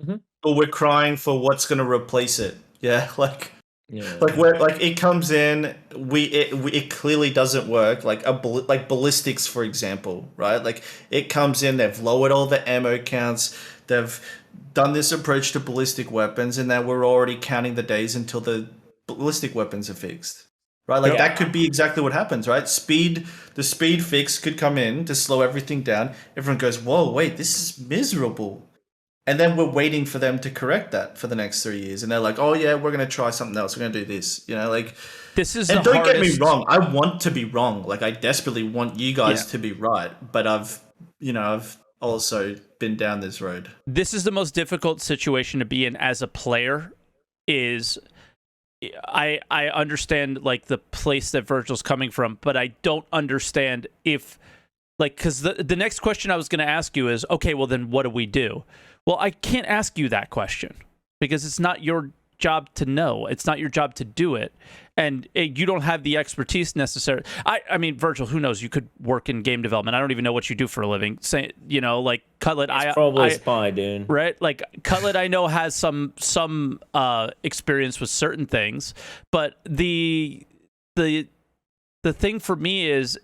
Mm-hmm. Or we're crying for what's going to replace it. Yeah, like it comes in, it clearly doesn't work. Like ballistics, for example, right? Like it comes in, they've lowered all the ammo counts, they've done this approach to ballistic weapons, and then we're already counting the days until the ballistic weapons are fixed, right? Like that could be exactly what happens, right? The speed fix could come in to slow everything down. Everyone goes, whoa, wait, this is miserable. And then we're waiting for them to correct that for the next 3 years. And they're like, oh yeah, we're going to try something else. We're going to do this, like, this is, and don't get me wrong. I want to be wrong. Like, I desperately want you guys to be right, but I've also been down this road. This is the most difficult situation to be in as a player. I understand like the place that Virgil's coming from, but I don't understand if because the next question I was going to ask you is, okay, well then what do we do? Well, I can't ask you that question because it's not your job to know. It's not your job to do it. And you don't have the expertise necessary. I mean, Virgil, who knows? You could work in game development. I don't even know what you do for a living. Say, like Cutlet. It's probably a spy, dude. Right? Like Cutlet, I know has some experience with certain things, but the thing for me is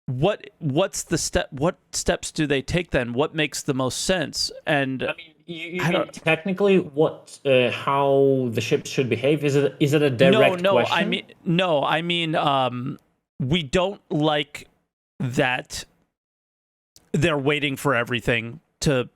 what's the step? What steps do they take then? What makes the most sense? And I mean, you mean technically what how the ship should behave? Is it a direct question? I mean we don't like that they're waiting for everything to.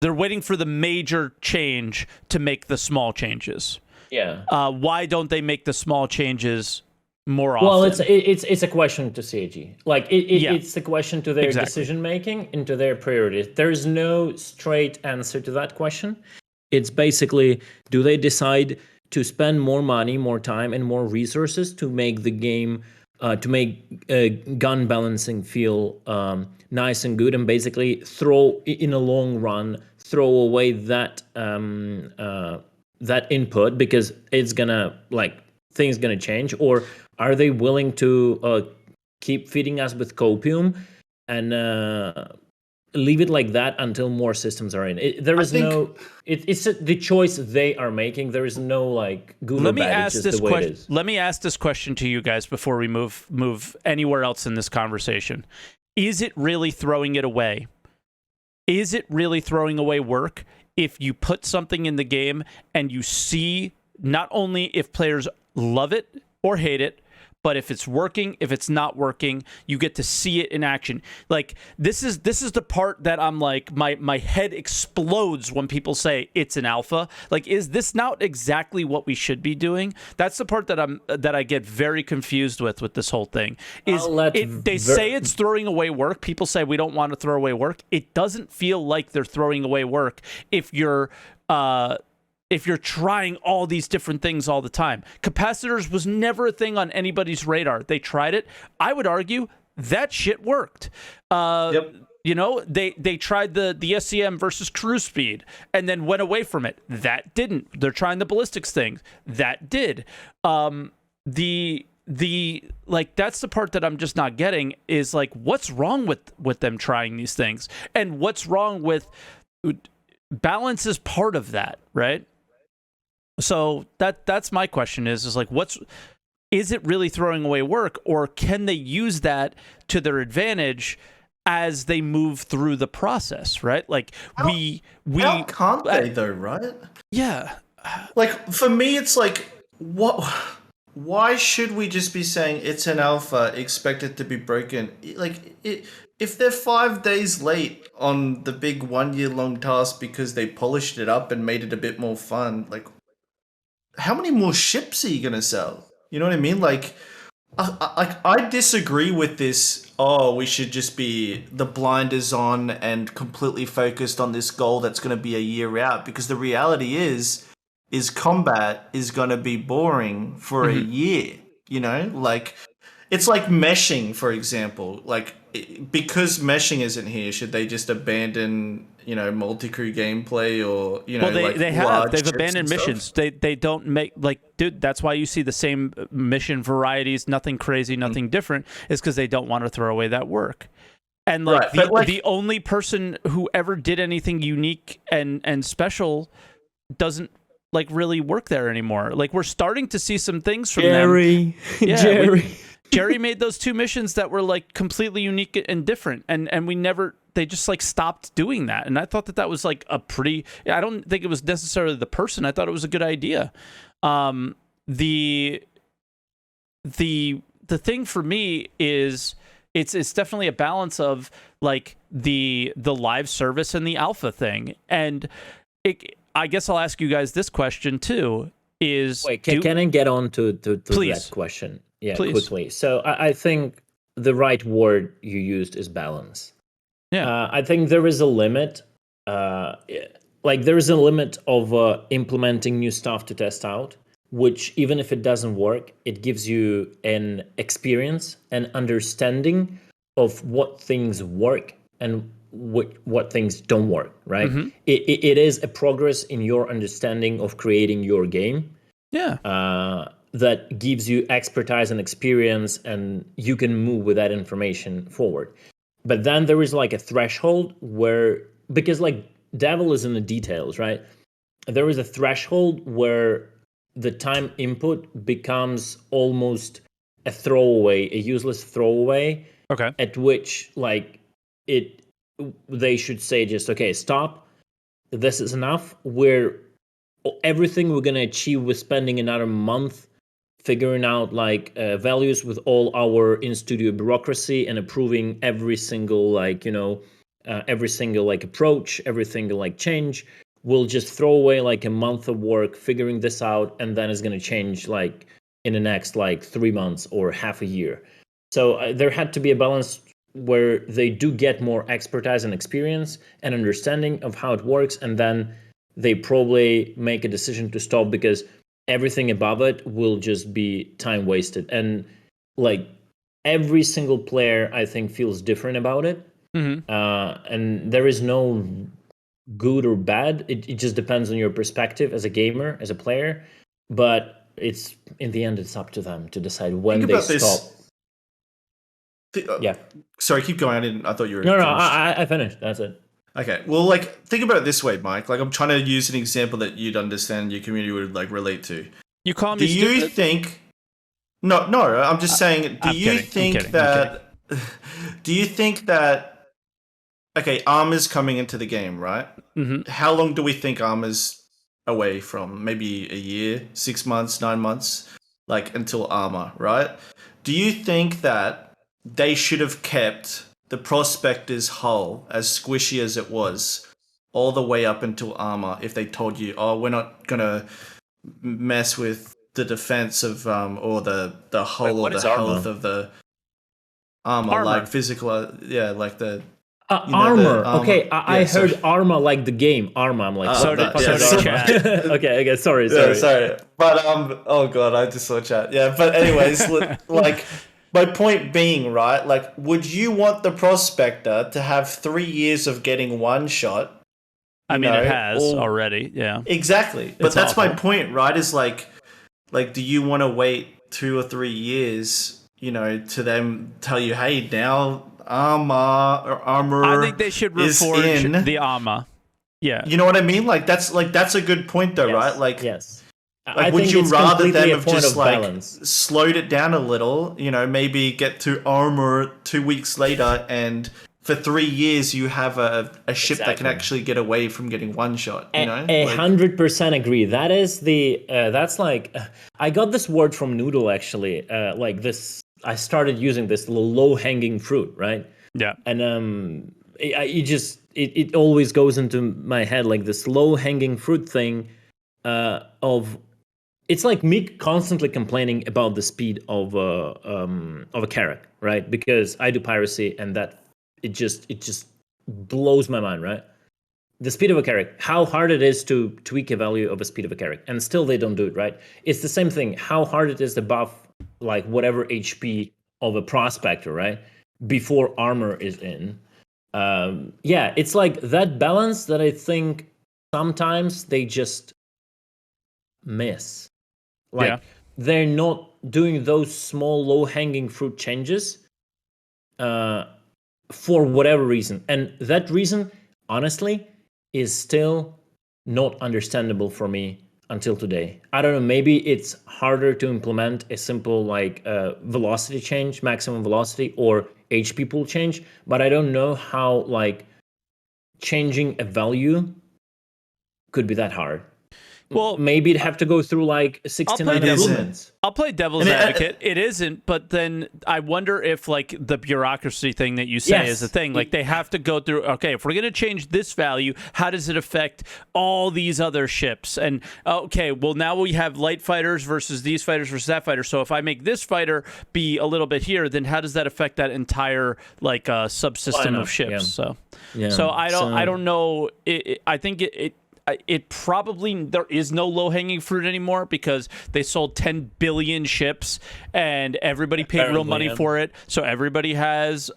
They're waiting for the major change to make the small changes. Yeah. Why don't they make the small changes more often? Well, it's a question to CAG. Like it's a question to their decision making and to their priorities. There's no straight answer to that question. It's basically, do they decide to spend more money, more time, and more resources to make the game, to make gun balancing feel nice and good, and basically throw in a long run, throw away that that input because it's gonna things gonna change, or are they willing to keep feeding us with copium and leave it like that until more systems are in? It's the choice they are making. There is no good or bad. It's just the way it is. Let me ask this question to you guys before we move anywhere else in this conversation. Is it really throwing it away? Is it really throwing away work if you put something in the game and you see not only if players love it or hate it, but if it's working, if it's not working, you get to see it in action. Like this is the part that I'm like, my head explodes when people say it's an alpha. Like, is this not exactly what we should be doing? That's the part that I get very confused with this whole thing. They say it's throwing away work. People say we don't want to throw away work. It doesn't feel like they're throwing away work if you're trying all these different things all the time. Capacitors was never a thing on anybody's radar. They tried it. I would argue that shit worked. Yep. They tried the SCM versus cruise speed and then went away from it. That didn't. They're trying the ballistics thing. That did. That's the part that I'm just not getting is like, what's wrong with them trying these things? And what's wrong with balance is part of that, right? So that's my question is like, is it really throwing away work, or can they use that to their advantage as they move through the process, right? Like how can't they though, right? Yeah. Like for me, it's like, why should we just be saying it's an alpha, expect it to be broken? Like if they're 5 days late on the big 1 year long task because they polished it up and made it a bit more fun, like, how many more ships are you going to sell? You know what I mean? Like, I disagree with this. Oh, we should just be the blinders on and completely focused on this goal that's going to be a year out. Because the reality is combat is going to be boring for a year. You know, like it's like meshing, for example. Like because meshing isn't here, should they just abandon multi-crew gameplay or they've abandoned missions. They don't make dude. That's why you see the same mission varieties. Nothing crazy, nothing different. Is because they don't want to throw away that work. And the only person who ever did anything unique and special doesn't really work there anymore. Like we're starting to see some things from them. Jerry made those 2 missions that were completely unique and different, and they just stopped doing that. And I thought that was I don't think it was necessarily the person. I thought it was a good idea. The thing for me is it's definitely a balance of the live service and the alpha thing. And I guess I'll ask you guys this question too: can I get on to that question? Yeah, please. Quickly. So I think the right word you used is balance. Yeah. I think there is a limit. There is a limit of implementing new stuff to test out, which even if it doesn't work, it gives you an experience and understanding of what things work and what things don't work, right? It is a progress in your understanding of creating your game. Yeah. That gives you expertise and experience, and you can move with that information forward. But then there is like a threshold where, because like devil is in the details, right? There is a threshold where the time input becomes almost a throwaway, a useless throwaway. Okay. At which like they should say just, okay, stop. This is enough. Everything we're going to achieve with spending another month figuring out like values with all our in-studio bureaucracy and approving every single like every single like approach, every single like change. We'll just throw away like a month of work figuring this out, and then it's going to change like in the next like 3 months or half a year. So there had to be a balance where they do get more expertise and experience and understanding of how it works, and then they probably make a decision to stop because everything above it will just be time wasted. And like every single player, I think, feels different about it. And there is no good or bad. It just depends on your perspective as a gamer, as a player. But it's in the end, it's up to them to decide when they stop. Yeah. Sorry, keep going. I thought you were. No, I finished. That's it. Okay. Well, like, think about it this way, Mike. Like, I'm trying to use an example that you'd understand, your community would like relate to. You call me stupid? Do you think? No. I'm just saying. Do you think that? Do you think that? Okay, Arma's coming into the game, right? How long do we think Arma's away from? Maybe a year, 6 months, 9 months, like until Arma, right? Do you think that they should have kept the Prospector's hull as squishy as it was all the way up until Arma if they told you, oh, we're not going to mess with the defense of or the hull or the health of the armor, like physical, like the armor. Okay, I heard Arma like the game. Arma. I'm like, okay, sorry. But oh god, I just saw chat. Yeah, but anyways, like my point being, right? Like, would you want the Prospector to have 3 years of getting one shot? I mean, it has already. Yeah, exactly. But that's awful. My point, right? Is like, do you want to wait 2 or 3 years? To them tell you, hey, now armor. I think they should reforge the Arma. Yeah, you know what I mean. Like that's a good point, though, right? Like yes. Like, would you rather them have just like slowed it down a little? Maybe get to Armor 2 weeks later, and for 3 years you have a ship that can actually get away from getting one shot. 100% agree. That is that's like I got this word from Noodle actually. Like this, I started using this low hanging fruit, right? Yeah, and it always goes into my head like this low hanging fruit thing of. It's like me constantly complaining about the speed of a carrack, right? Because I do piracy, and that it just blows my mind, right? The speed of a carrack, how hard it is to tweak a value of a speed of a carrack, and still they don't do it, right? It's the same thing. How hard it is to buff like whatever HP of a Prospector, right? Before armor is in. It's like that balance that I think sometimes they just miss. They're not doing those small, low-hanging fruit changes for whatever reason. And that reason, honestly, is still not understandable for me until today. I don't know, maybe it's harder to implement a simple like velocity change, maximum velocity, or HP pool change, but I don't know how like changing a value could be that hard. Well, maybe it'd have to go through like 69 improvements. I'll play devil's advocate. It isn't, but then I wonder if like the bureaucracy thing that you say is a thing. Like they have to go through, okay, if we're going to change this value, how does it affect all these other ships? And okay, well now we have light fighters versus these fighters versus that fighter. So if I make this fighter be a little bit here, then how does that affect that entire like subsystem of ships? So I don't know. I think it probably there is no low-hanging fruit anymore because they sold 10 billion ships and everybody paid real money for it. So everybody has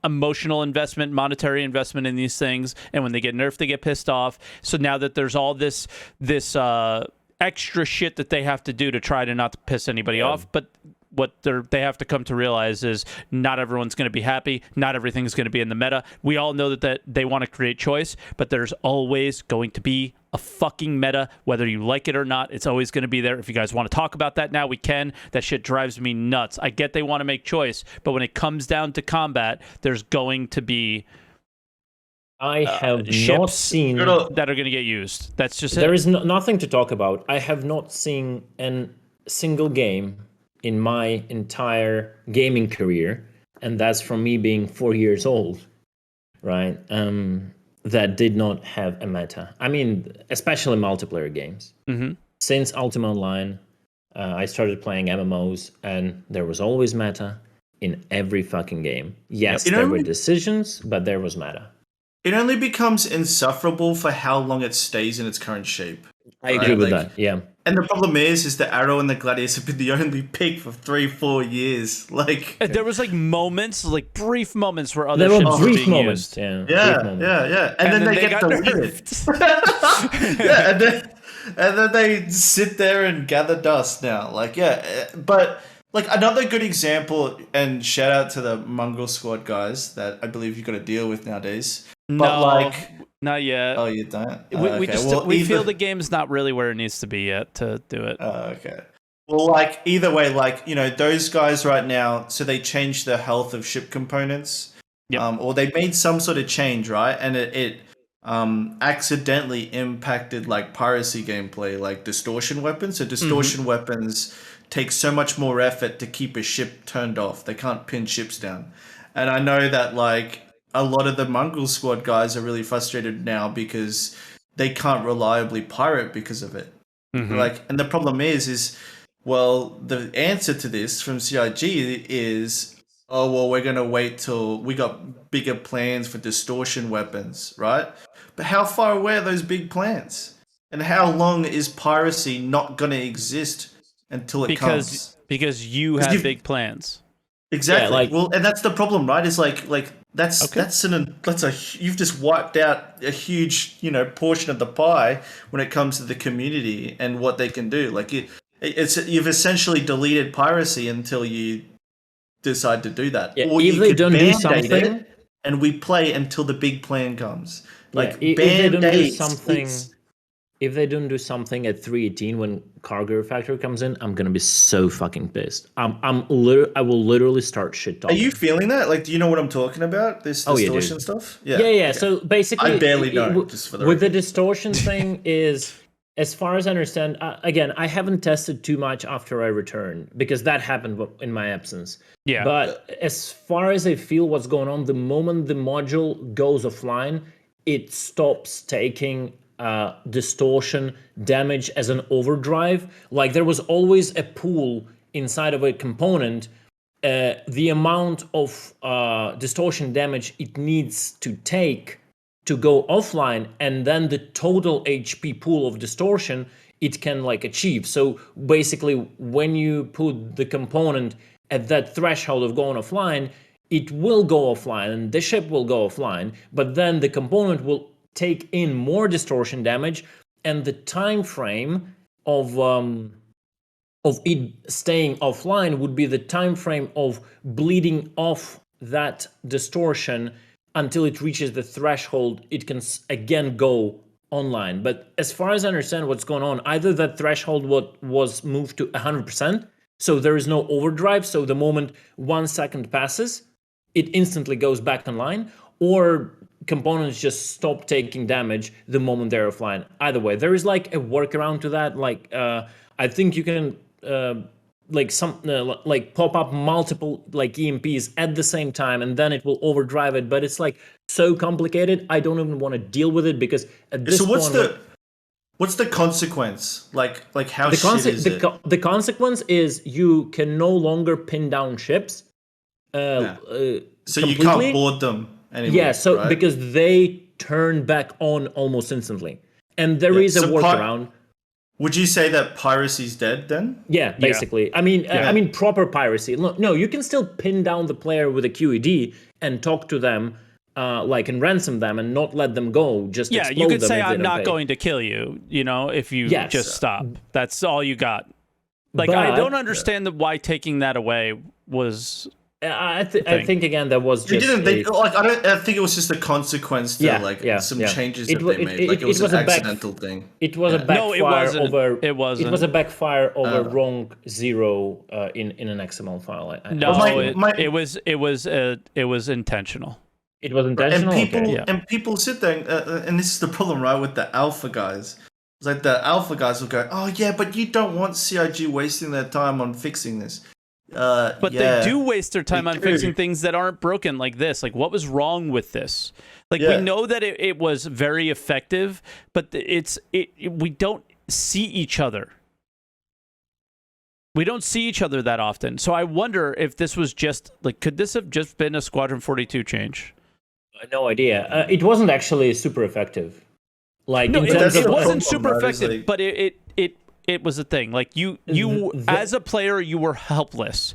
emotional investment, monetary investment in these things. And when they get nerfed, they get pissed off. So now that there's all this extra shit that they have to do to try to not piss anybody off, but what they have to come to realize is not everyone's going to be happy. Not everything's going to be in the meta. We all know that they want to create choice, but there's always going to be a fucking meta, whether you like it or not. It's always going to be there. If you guys want to talk about that now, we can. That shit drives me nuts. I get they want to make choice, but when it comes down to combat, there's going to be I have not seen that are going to get used. That's just there is nothing to talk about. I have not seen a single game in my entire gaming career, and that's from me being 4 years old, right? That did not have a meta. I mean, especially multiplayer games. Mm-hmm. Since Ultima Online, I started playing MMOs, and there was always meta in every fucking game. Yes, there were decisions, but there was meta. It only becomes insufferable for how long it stays in its current shape. I agree with that, yeah. And the problem is the Arrow and the Gladius have been the only pick for 3-4 years. Like there was like moments, like brief moments where other ships were being used. Yeah. And then they get deleted. and then they sit there and gather dust now. But like another good example, and shout out to the Mongrel Squad guys that I believe you've got to deal with nowadays. But not yet. Oh, you don't? We feel the game's not really where it needs to be yet to do it. Okay. Well, like either way, those guys right now, so they changed the health of ship components, or they made some sort of change, right? And it accidentally impacted like piracy gameplay, like distortion weapons. So distortion weapons take so much more effort to keep a ship turned off. They can't pin ships down, and I know that like a lot of the Mongrel Squad guys are really frustrated now because they can't reliably pirate because of it. And the problem is well, the answer to this from CIG is, oh, well, we're going to wait till we got bigger plans for distortion weapons, right? But how far away are those big plans? And how long is piracy not going to exist until it comes? Because you have big plans. Exactly. Well, and that's the problem, right? It's like you've just wiped out a huge, portion of the pie when it comes to the community and what they can do. Like you've essentially deleted piracy until you decide to do that. Yeah, or if they don't do something, and we play until the big plan comes. Like if they don't do something. If they don't do something at 3:18 when Cargo Factor comes in, I'm gonna be so fucking pissed. I will literally start shit talking. Are you feeling that? Like, do you know what I'm talking about? This distortion stuff? Yeah. Okay. So basically, I barely know. Just for the record. The distortion thing is, as far as I understand, again, I haven't tested too much after I returned because that happened in my absence. Yeah. But as far as I feel what's going on, the moment the module goes offline, it stops taking distortion damage as an overdrive. Like there was always a pool inside of a component, the amount of distortion damage it needs to take to go offline, and then the total HP pool of distortion it can like achieve. So basically when you put the component at that threshold of going offline, it will go offline and the ship will go offline, but then the component will take in more distortion damage, and the time frame of it staying offline would be the time frame of bleeding off that distortion until it reaches the threshold. It can again go online. But as far as I understand what's going on, either that threshold was moved to 100%, so there is no overdrive, so the moment 1 second passes, it instantly goes back online, or components just stop taking damage the moment they're offline. Either way, there is like a workaround to that. Like I think you can pop up multiple like EMPs at the same time, and then it will overdrive it. But it's like so complicated. I don't even want to deal with it because at this point, what's the consequence? Like how shit is it? The consequence is you can no longer pin down ships. So completely. You can't board them anymore. Yeah, so right? because they turn back on almost instantly. and there is a workaround. Would you say that piracy's dead then? Yeah, basically. I mean, proper piracy. No, you can still pin down the player with a QED and talk to them, and ransom them and not let them go. Just explode you could them say if they I'm don't not pay. going to kill you. If you just stop. That's all you got. Like, But, I don't understand why taking that away was. I think again that was just. I think it was just a consequence to some changes that they made. It was an accidental thing. It was a backfire No, it wasn't. over. It wasn't. It was a backfire over wrong zero in an XML file. It was intentional. It was intentional. And people sit there, and this is the problem, right, with the alpha guys. It's like the alpha guys will go, "Oh yeah, but you don't want CIG wasting their time on fixing this." But they do waste their time on fixing things that aren't broken, like this. Like, what was wrong with this? Like, we know that it was very effective, but we don't see each other. We don't see each other that often. So I wonder if this was just like, could this have just been a Squadron 42 change? No idea. It wasn't actually super effective. Like, no, it wasn't super effective, like... but it was a thing. Like, you as a player, you were helpless.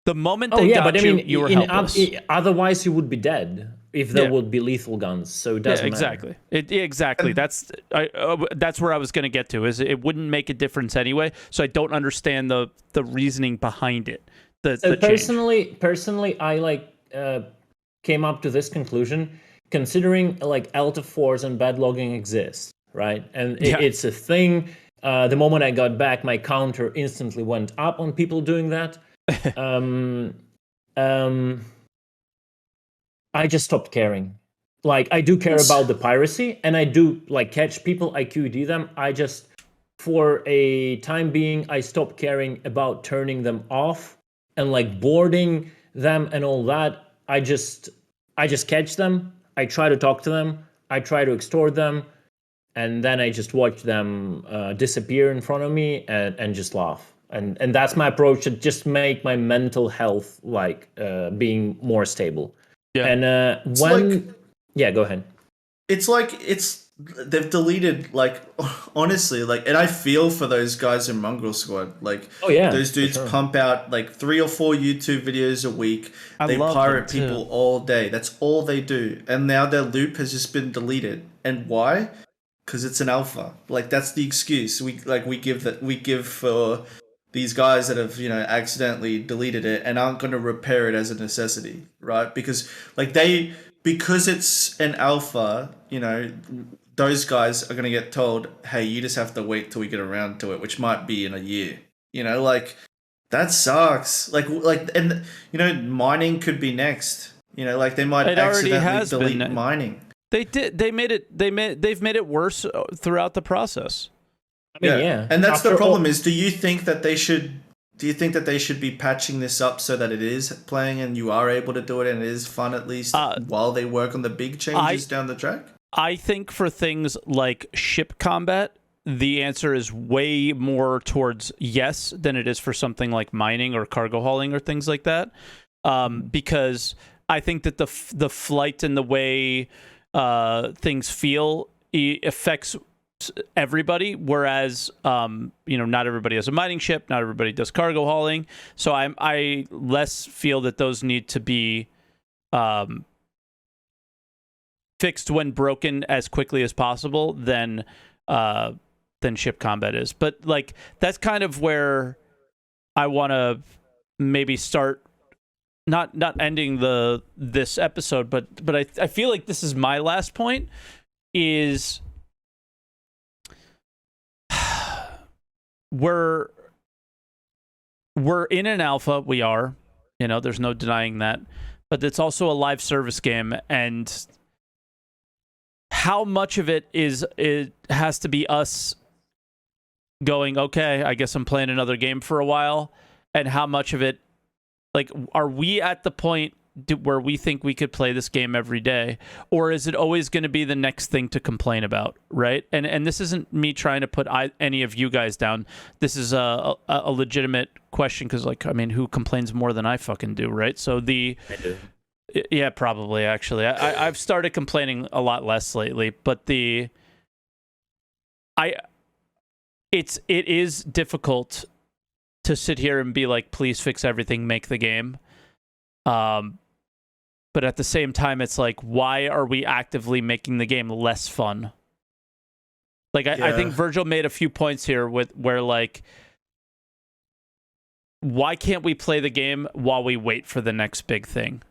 The moment they got you were helpless. Otherwise, you would be dead if there would be lethal guns. So it doesn't exactly. matter. Exactly. That's where I was going to get to. Is it wouldn't make a difference anyway. So I don't understand the reasoning behind it. Personally, I came up to this conclusion considering Alta Force and bad logging exist, right? And it's a thing. The moment I got back, my counter instantly went up on people doing that. I just stopped caring. Like, I do care about the piracy, and I do catch people. I QED them. I just, for a time being, I stopped caring about turning them off and boarding them and all that. I just catch them. I try to talk to them. I try to extort them. And then I just watch them disappear in front of me and just laugh. And that's my approach to just make my mental health being more stable. Yeah. And go ahead. It's they've deleted honestly and I feel for those guys in Mongrel Squad. Those dudes pump out 3 or 4 YouTube videos a week. They pirate people all day. That's all they do. And now their loop has just been deleted. And why? Because it's an alpha. That's the excuse we give for these guys that have accidentally deleted it and aren't going to repair it as a necessity, right? Because because it's an alpha, those guys are going to get told, hey, you just have to wait till we get around to it, which might be in a year. That sucks. And mining could be next. They might accidentally delete mining. They've made it worse throughout the process. And that's the problem is, do you think that they should be patching this up so that it is playing and you are able to do it and it is fun at least while they work on the big changes down the track? I think for things like ship combat, the answer is way more towards yes than it is for something like mining or cargo hauling or things like that. Because I think that the flight and the way things feel affects everybody, whereas not everybody has a mining ship, not everybody does cargo hauling, so I less feel that those need to be fixed when broken as quickly as possible than ship combat is. But that's kind of where I want to maybe start not ending this episode, but I feel like this is my last point is we're in an alpha. We are, there's no denying that, but it's also a live service game, and how much of it has to be us going, okay, I guess I'm playing another game for a while, and how much of it, are we at the point where we think we could play this game every day, or is it always going to be the next thing to complain about, right? And this isn't me trying to put any of you guys down. This is a legitimate question, because who complains more than I fucking do, right? So I do. Yeah, probably, actually. I've started complaining a lot less lately, but it is difficult to sit here and be like, please fix everything, make the game. But at the same time, it's like, why are we actively making the game less fun? Like, I think Virgil made a few points here where like, why can't we play the game while we wait for the next big thing?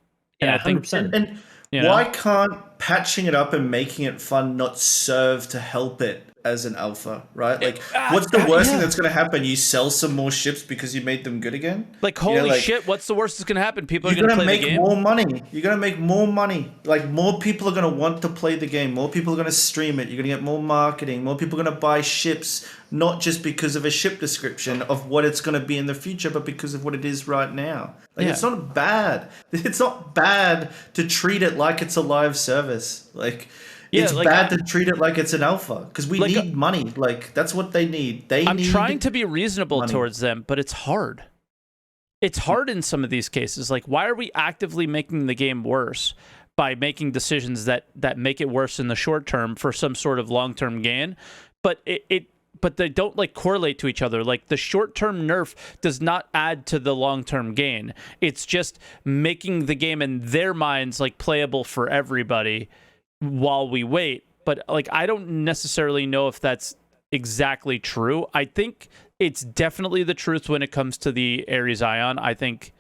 And Yeah, I think 100%. And you know? why can't patching it up and making it fun not serve to help it as an alpha, right? Like, what's the worst thing that's going to happen? You sell some more ships because you made them good again? Like, holy shit, what's the worst that's going to happen? People are You're going to going to play the make game? more money. You're going to make more money. Like, more people are going to want to play the game. More people are going to stream it. You're going to get more marketing. More people are going to buy ships, not just because of a ship description of what it's going to be in the future, but because of what it is right now. Like, it's not bad. It's not bad to treat it like it's a live service. Like, it's bad to treat it like it's an alpha because we need money. Like, that's what they need. I'm trying to be reasonable towards them, but it's hard. It's hard in some of these cases. Like, why are we actively making the game worse by making decisions that make it worse in the short term for some sort of long-term gain? But but they don't like correlate to each other. Like, the short-term nerf does not add to the long-term gain. It's just making the game in their minds like playable for everybody while we wait. But like, I don't necessarily know if that's exactly true. I think it's definitely the truth when it comes to the Ares Ion. I think,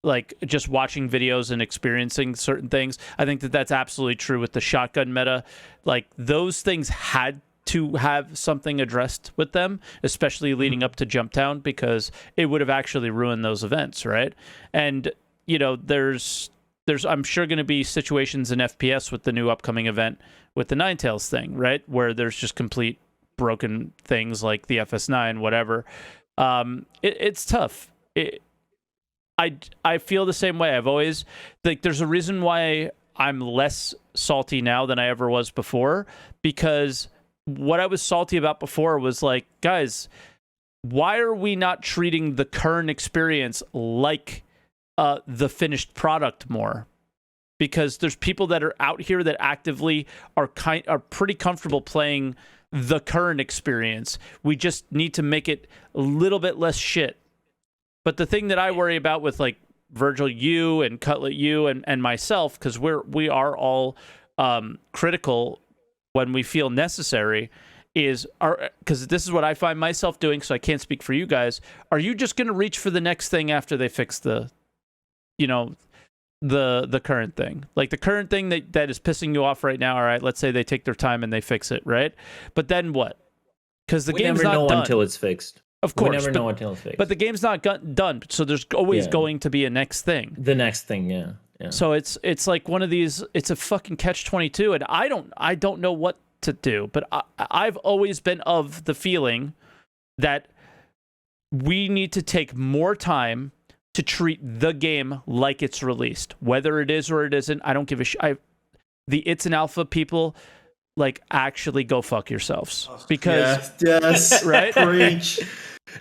like, just watching videos and experiencing certain things, I think that's absolutely true with the shotgun meta. Like, those things had to have something addressed with them, especially leading up to Jumptown, because it would have actually ruined those events, right? And, you know, there's I'm sure going to be situations in FPS with the new upcoming event with the Ninetales thing, right? Where there's just complete broken things like the FS9, whatever. It's tough. I feel the same way. I've always, like, there's a reason why I'm less salty now than I ever was before, because what I was salty about before was like, guys, why are we not treating the current experience like the finished product more? Because there's people that are out here that actively are pretty comfortable playing the current experience. We just need to make it a little bit less shit. But the thing that I worry about with, like, Virgil, you and Cutlet, you and myself, because we are all critical when we feel necessary, is because this is what I find myself doing, so I can't speak for you guys. Are you just going to reach for the next thing after they fix the current thing? Like, the current thing that is pissing you off right now, all right, let's say they take their time and they fix it, right? But then what? Because the game's not done. We never know until it's fixed. Of course. We never know until it's fixed. But the game's not done, so there's always going to be a next thing. The next thing, yeah. So it's like one of these, it's a fucking catch-22, and I don't know what to do. But I've always been of the feeling that we need to take more time to treat the game like it's released, whether it is or it isn't. I don't give a shit. The it's an alpha people, like, actually go fuck yourselves, because yes, right, preach.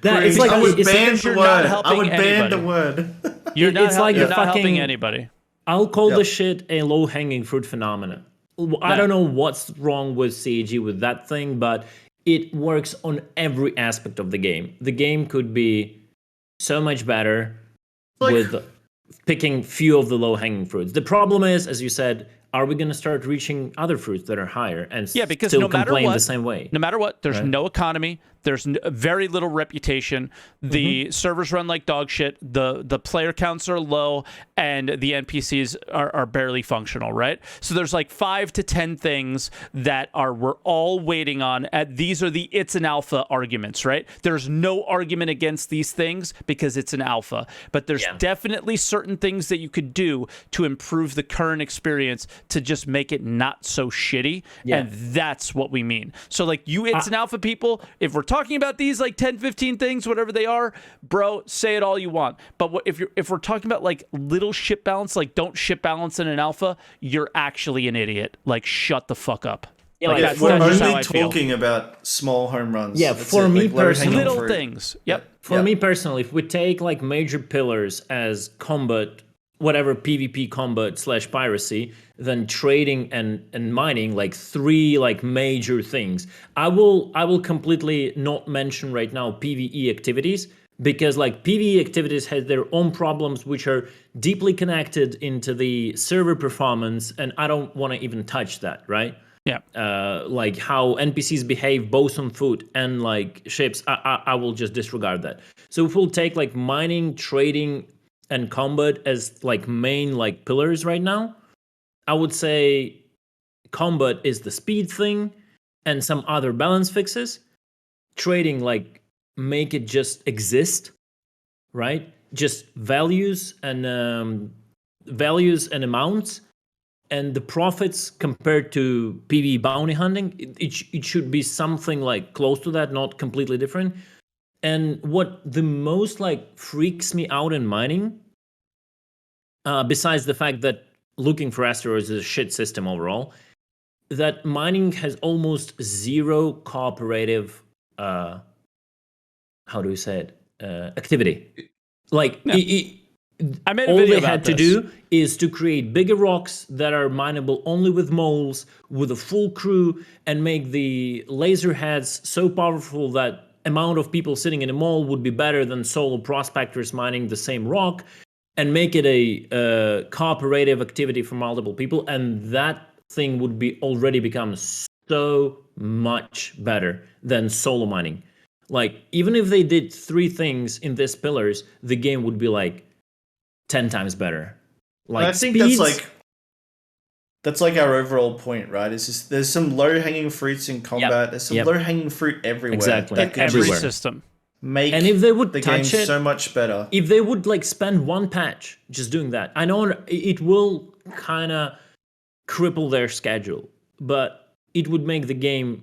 That it's like I would it's ban you're the not word. helping I would ban anybody. the word. You're not, it's like you're the not helping fucking- anybody. I'll call the shit a low-hanging fruit phenomenon. I don't know what's wrong with CG with that thing, but it works on every aspect of the game. The game could be so much better with picking few of the low-hanging fruits. The problem is, as you said, are we going to start reaching other fruits that are higher and Because still no matter complain what, the same way? No matter what, there's no economy. There's very little reputation. The servers run like dog shit. The player counts are low, and the NPCs are barely functional, right? So there's like 5 to 10 things that we're all waiting on. These are the it's an alpha arguments, right? There's no argument against these things because it's an alpha. But there's definitely certain things that you could do to improve the current experience to just make it not so shitty. And that's what we mean. So, like, you it's an alpha people, if we're talking about these like 10, 15 things, whatever they are, bro, say it all you want. But if we're talking about like little ship balance, like don't ship balance in an alpha, you're actually an idiot. Like, shut the fuck up. Yeah, like, we're that's just how only I feel. talking about small home runs. Yeah, That's for it, me like low-hanging Little fruit. things. Yep. For me personally, if we take like major pillars as combat whatever PvP combat / piracy than trading and mining, like 3 like major things. I will completely not mention right now PvE activities, because like PvE activities has their own problems which are deeply connected into the server performance, and I don't want to even touch that, right? Yeah. Like how NPCs behave both on foot and like ships, I will just disregard that. So if we'll take like mining, trading, and combat as like main like pillars right now, I would say combat is the speed thing and some other balance fixes. Trading, like, make it just exist, right? Just values and amounts, and the profits compared to PvE bounty hunting, it should be something like close to that, not completely different. And what the most like freaks me out in mining, besides the fact that looking for asteroids is a shit system overall, that mining has almost zero cooperative, how do we say it, activity. Like, Yeah. I made a all video they about had to this. do is to create bigger rocks that are mineable only with moles, with a full crew, and make the laser heads so powerful that amount of people sitting in a mole would be better than solo prospectors mining the same rock, and make it a cooperative activity for multiple people, and that thing would be already become so much better than solo mining. Like, even if they did 3 things in these pillars, the game would be like 10 times better. Like, I think speeds, that's like our overall point, right? It's just there's some low hanging fruits in combat. There's some low hanging fruit everywhere. Exactly. That could Every Everywhere. system. make and if they would the game touch it, so much better. if they would like spend 1 patch just doing that, I know it will kind of cripple their schedule, but it would make the game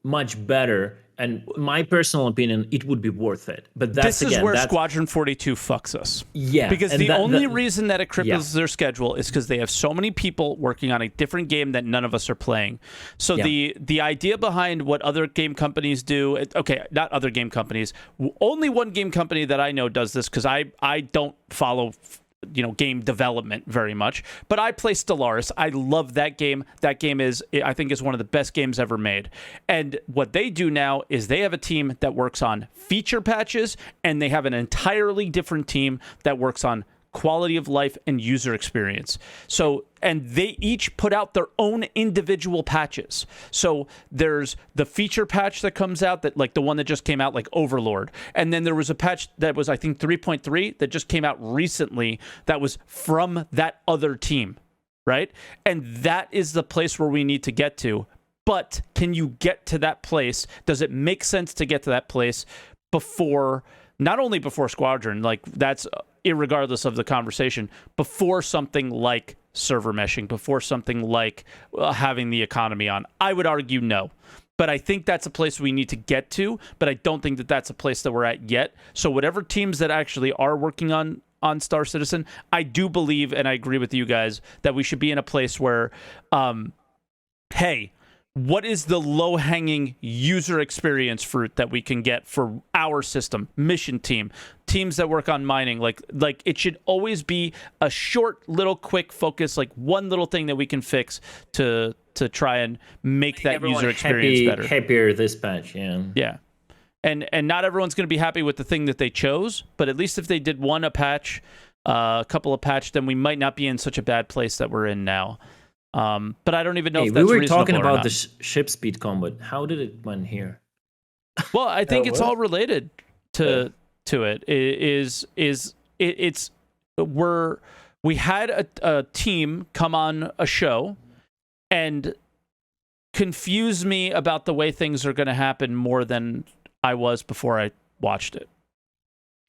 much better. And my personal opinion, it would be worth it. But that's This is where Squadron 42 fucks us. Yeah, Because and the only reason that it cripples their schedule is because they have so many people working on a different game that none of us are playing. So the idea behind what other game companies do, okay, not other game companies, only one game company that I know does this, because I don't follow game development very much, but I play Stellaris. I love that game. That game I think is one of the best games ever made. And what they do now is they have a team that works on feature patches, and they have an entirely different team that works on quality of life and user experience. So, and they each put out their own individual patches. So there's the feature patch that comes out, that like the one that just came out, like Overlord. And then there was a patch that was, I think, 3.3 that just came out recently that was from that other team, right? And that is the place where we need to get to. But can you get to that place? Does it make sense to get to that place before, not only before Squadron, like that's irregardless of the conversation, before something like server meshing, before something like having the economy on? I would argue no. But I think that's a place we need to get to, but I don't think that that's a place that we're at yet. So whatever teams that actually are working on Star Citizen, I do believe, and I agree with you guys, that we should be in a place where, hey, what is the low-hanging user experience fruit that we can get for our system, mission team, teams that work on mining? Like it should always be a short, little, quick focus, like one little thing that we can fix to try and make that user experience better. Happier this patch, yeah. Yeah. And not everyone's going to be happy with the thing that they chose, but at least if they did a couple of patch, then we might not be in such a bad place that we're in now. But I don't even know if that's reasonable. We were talking about the ship speed combat. How did it went here? Well, I think it's all related to it. We had a team come on a show and confuse me about the way things are going to happen more than I was before I watched it.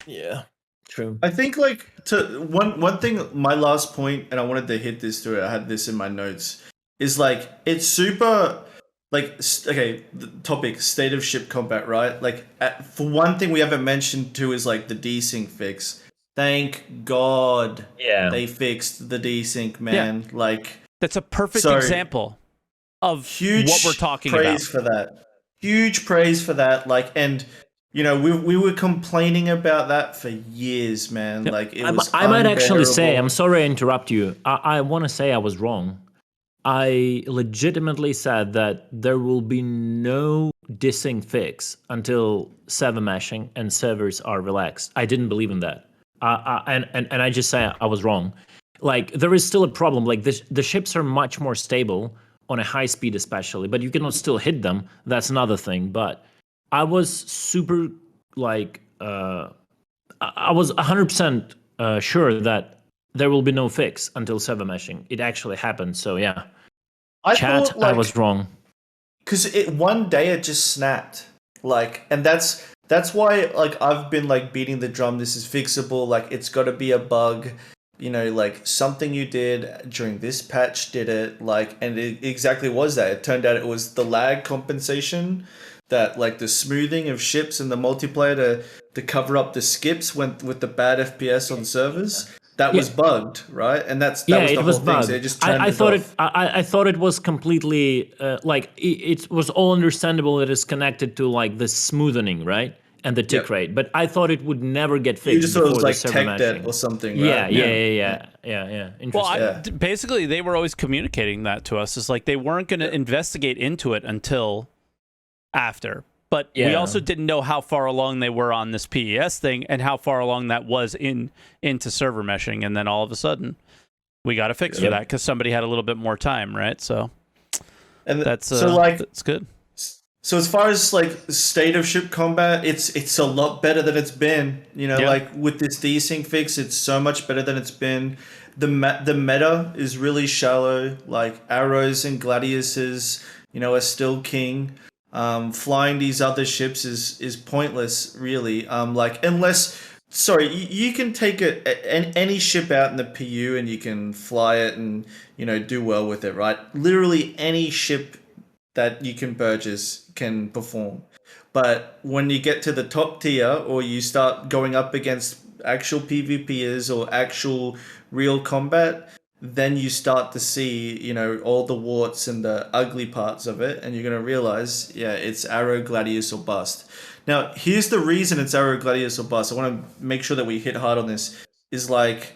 Yeah. True. I think like one thing, my last point, and I wanted to hit this through. I had this in my notes. Is like it's super like okay. The topic state of ship combat, right? Like for one thing, we haven't mentioned too is like the desync fix. Thank God, they fixed the desync, man. Yeah. Like that's a perfect example of what we're talking about. Huge praise for that. Huge praise for that. Like and. You know, we were complaining about that for years, man. Yep. Like it was. I might actually say, unbearable. I'm sorry I interrupt you. I want to say I was wrong. I legitimately said that there will be no dissing fix until server meshing and servers are relaxed. I didn't believe in that. And I just say I was wrong. Like, there is still a problem. Like, the ships are much more stable on a high speed, especially, but you cannot still hit them. That's another thing. But I was super, like, I was 100% sure that there will be no fix until server meshing. It actually happened. So, yeah. I Chat, thought, like, I was wrong. because it one day it just snapped, like, and that's why, like, I've been like beating the drum. This is fixable. Like, it's got to be a bug. You know, like something you did during this patch did it. Like, and it exactly was that. It turned out it was the lag compensation, that like the smoothing of ships and the multiplayer to cover up the skips with the bad FPS on servers. That was Yeah. bugged, right? And that Yeah, was the it was whole thing. So bugged. they just turned I it thought off. I thought it was completely like it was all understandable that it's connected to like the smoothing, right, and the tick Yep. rate. But I thought it would never get You fixed just thought it was before the like server tech debt meshing. or something, Yeah, right? yeah. Well, Interesting. Yeah. basically, they were always communicating that to us. It's like they weren't going to investigate into it until after. But we Yeah. also didn't know how far along they were on this PES thing and how far along that was into server meshing. And then all of a sudden, we got a fix for Yeah. that because somebody had a little bit more time, right? So And that's that's good. So as far as like state of ship combat, it's a lot better than it's been. You know, Yeah. like with this desync fix, it's so much better than it's been. The meta is really shallow. Like arrows and gladiuses, you know, are still king. Flying these other ships is pointless, really. Like unless, sorry, you can take any ship out in the PU and you can fly it and, you know, do well with it, right? Literally any ship that you can purchase can perform. But when you get to the top tier or you start going up against actual PvPers or actual real combat, then you start to see, you know, all the warts and the ugly parts of it, and you're going to realize, yeah, it's Arrow, Gladius, or Bust. Now, here's the reason it's Arrow, Gladius, or Bust. I want to make sure that we hit hard on this. Is like,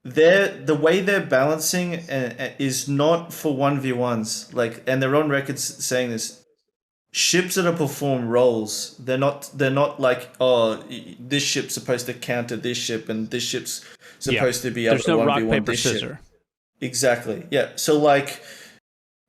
the way they're balancing is not for 1v1s, like, and they're on record saying this. Ships that are perform roles, they're not like, oh, this ship's supposed to counter this ship and this ship's supposed to be able There's to no 1v1 rock, paper, this ship. scissor. Exactly, yeah. So like,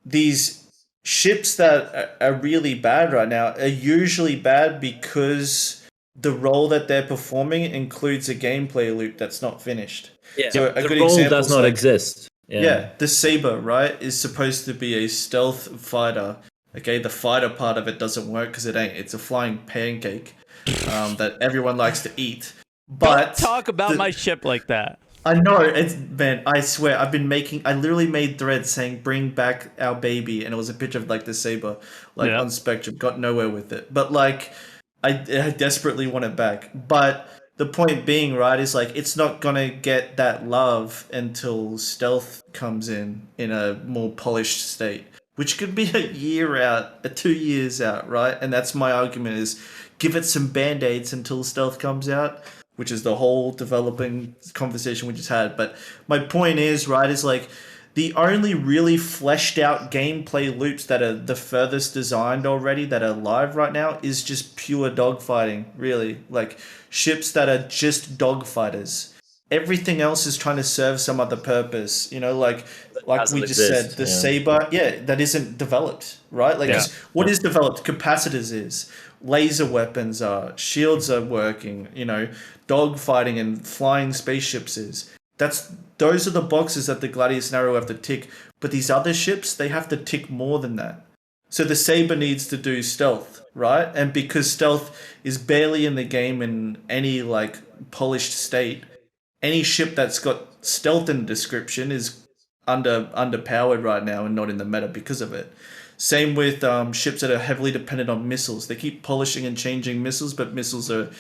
these ships that are really bad right now are usually bad because the role that they're performing includes a gameplay loop that's not finished. Yeah. So a The good role example does is not like, exist. yeah, the Saber, right, is supposed to be a stealth fighter. Okay, the fighter part of it doesn't work because it ain't. It's a flying pancake that everyone likes to eat. But Don't talk about my ship like that. I know, it's, man, I swear, I literally made threads saying bring back our baby, and it was a picture of like the Saber, like Yeah. on Spectrum. Got nowhere with it. But like, I desperately want it back. But the point being, right, is like, it's not gonna get that love until stealth comes in a more polished state, which could be a year out, 2 years out, right? And that's my argument, is give it some band-aids until stealth comes out, which is the whole developing conversation we just had. But my point is, right, is like, the only really fleshed out gameplay loops that are the furthest designed already that are live right now is just pure dogfighting, really. Like, ships that are just dogfighters. Everything else is trying to serve some other purpose, you know, like doesn't we just said, exist, the yeah. Saber, yeah, that isn't developed, right? Like, Yeah. 'cause what is developed? Capacitors is, laser weapons are, shields are working, you know, dogfighting and flying spaceships is. Those are the boxes that the Gladius and Arrow have to tick. But these other ships, they have to tick more than that. So the Saber needs to do stealth, right? And because stealth is barely in the game in any like polished state, any ship that's got stealth in the description is underpowered right now and not in the meta because of it. Same with ships that are heavily dependent on missiles. They keep polishing and changing missiles, but missiles are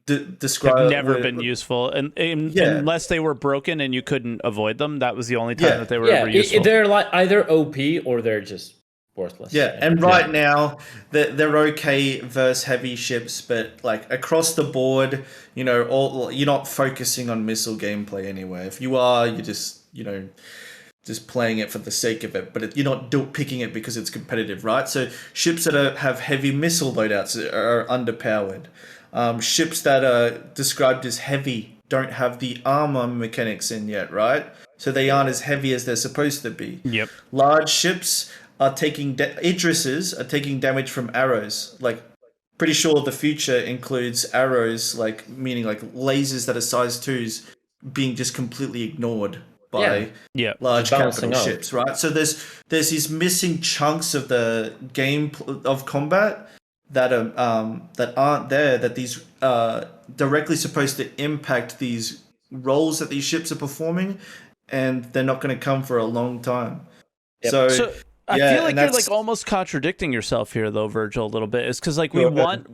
Have described never been useful, and Yeah. unless they were broken and you couldn't avoid them, that was the only time Yeah. that they were Yeah, ever useful. they're like either OP or they're just worthless. Yeah, and right now they're okay versus heavy ships, but like across the board, you're not focusing on missile gameplay anywhere. If you are, you're just playing it for the sake of it, but you're not picking it because it's competitive, right? So ships that have heavy missile loadouts are underpowered. Ships that are described as heavy don't have the armor mechanics in yet, right? So they aren't as heavy as they're supposed to be. Yep. Large ships are taking Idrises are taking damage from arrows. Like, pretty sure the future includes arrows, like meaning like lasers that are size 2s being just completely ignored by large capital ships, right? So there's these missing chunks of the game of combat that aren't there, that these directly supposed to impact these roles that these ships are performing, and they're not going to come for a long time. Yep. So I feel like you're like almost contradicting yourself here, though, Virgil, a little bit. It's because like we want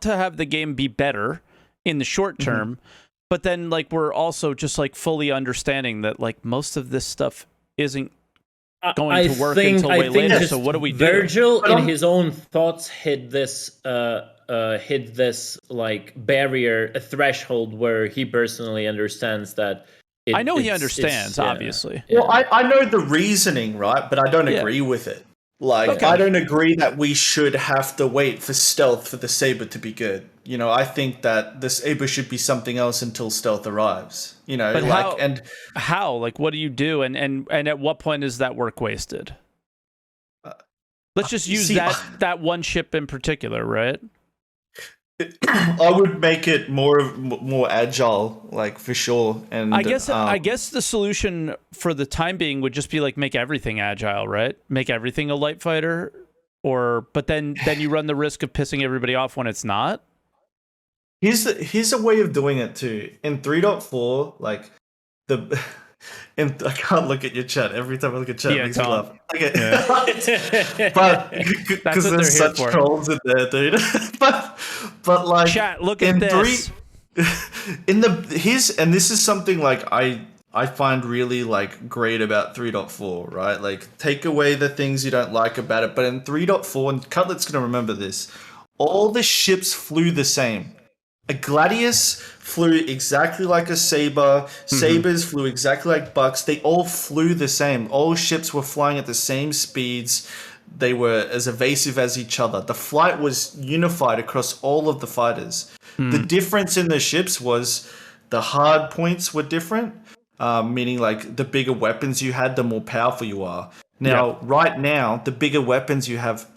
to have the game be better in the short term, but then like we're also just like fully understanding that like most of this stuff isn't going to work until way later. So what do we do? Virgil, in his own thoughts, hit this like barrier, a threshold where he personally understands that. I know he understands, obviously. Yeah. Well, I know the reasoning, right? But I don't agree with it. Like, I don't agree that we should have to wait for stealth for the Saber to be good. I think that the Saber should be something else until stealth arrives. But how? Like, what do you do? And at what point is that work wasted? Let's just use that one ship in particular, right? I would make it more agile, like, for sure. And I guess the solution for the time being would just be like make everything agile, right? Make everything a light fighter, but then you run the risk of pissing everybody off when it's not. Here's a way of doing it too. In 3.4, like and I can't look at your chat. Every time I look at chat, it makes me laugh. Okay. Yeah. But because there's such trolls in there, dude. but like, chat, look at this. And this is something like I find really like great about 3.4, right? Like, take away the things you don't like about it, but in 3.4, and Cutlet's gonna remember this, all the ships flew the same. A Gladius flew exactly like a Saber. Sabers flew exactly like Bucks. They all flew the same. All ships were flying at the same speeds. They were as evasive as each other. The flight was unified across all of the fighters. The difference in the ships was the hard points were different, meaning like the bigger weapons you had, the more powerful you are. Now, right now, the bigger weapons you have,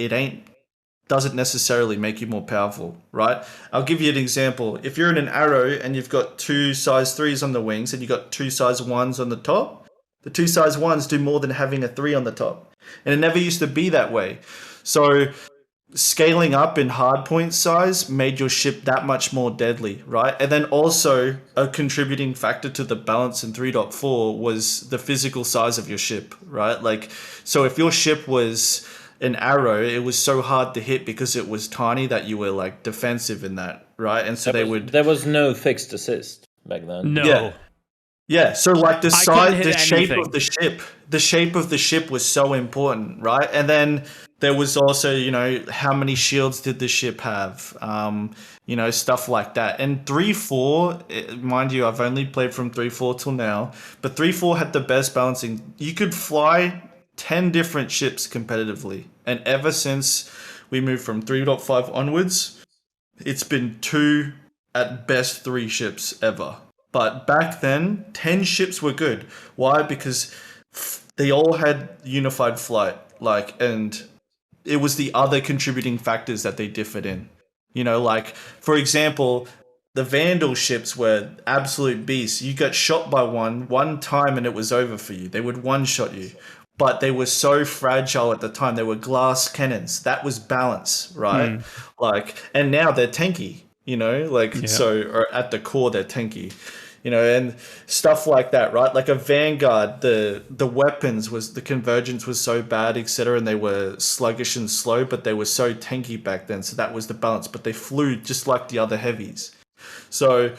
doesn't necessarily make you more powerful, right? I'll give you an example. If you're in an arrow and you've got 2 size 3s on the wings and you've got 2 size 1s on the top, the 2 size 1s do more than having a 3 on the top. And it never used to be that way. So scaling up in hardpoint size made your ship that much more deadly, right? And then also a contributing factor to the balance in 3.4 was the physical size of your ship, right? Like, so if your ship was an arrow, it was so hard to hit because it was tiny that you were like defensive in that, right? And so there was no fixed assist back then. No. Yeah. So like the shape of the ship was so important, right? And then there was also, how many shields did the ship have? Stuff like that. And 3.4, mind you, I've only played from 3.4 till now, but 3.4 had the best balancing. You could fly 10 different ships competitively, and ever since we moved from 3.5 onwards, it's been 2, at best 3 ships ever. But back then 10 ships were good. Why? Because they all had unified flight, and it was the other contributing factors that they differed in. Like, for example, the Vandal ships were absolute beasts. You got shot by one time and it was over for you. They would one-shot you. But they were so fragile at the time. They were glass cannons. That was balance, right? And now they're tanky, so at the core, they're tanky, and stuff like that, right? Like a Vanguard, the weapons the convergence was so bad, etc. And they were sluggish and slow, but they were so tanky back then. So that was the balance, but they flew just like the other heavies. So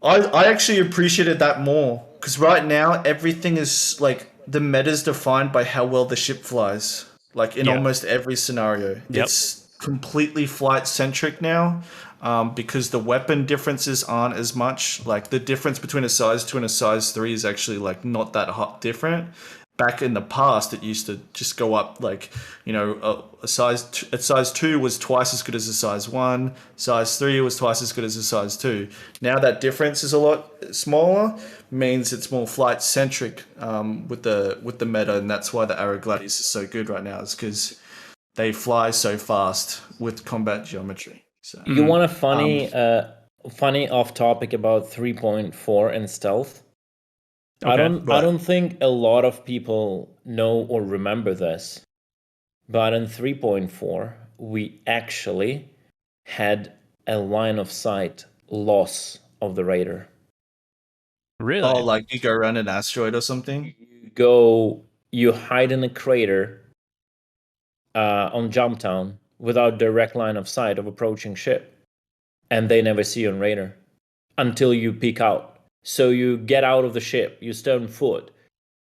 I actually appreciated that more, because right now everything is like the meta is defined by how well the ship flies. Like in almost every scenario, it's completely flight centric now. Because the weapon differences aren't as much. Like the difference between a size 2 and a size 3 is actually like not that hot different. Back in the past, it used to just go up like, a size 2 was twice as good as a size 1. Size 3 was twice as good as a size 2. Now that difference is a lot smaller, means it's more flight centric with the meta, and that's why the Arrow Gladius is so good right now. Is because they fly so fast with combat geometry. So you want a funny off topic about 3.4 and stealth? Okay. I don't think a lot of people know or remember this, but in 3.4 we actually had a line of sight loss of the raider. Really? Oh, like you go around an asteroid or something? You hide in a crater on Jumptown without direct line of sight of approaching ship, and they never see you on radar until you peek out. So you get out of the ship, you stone foot,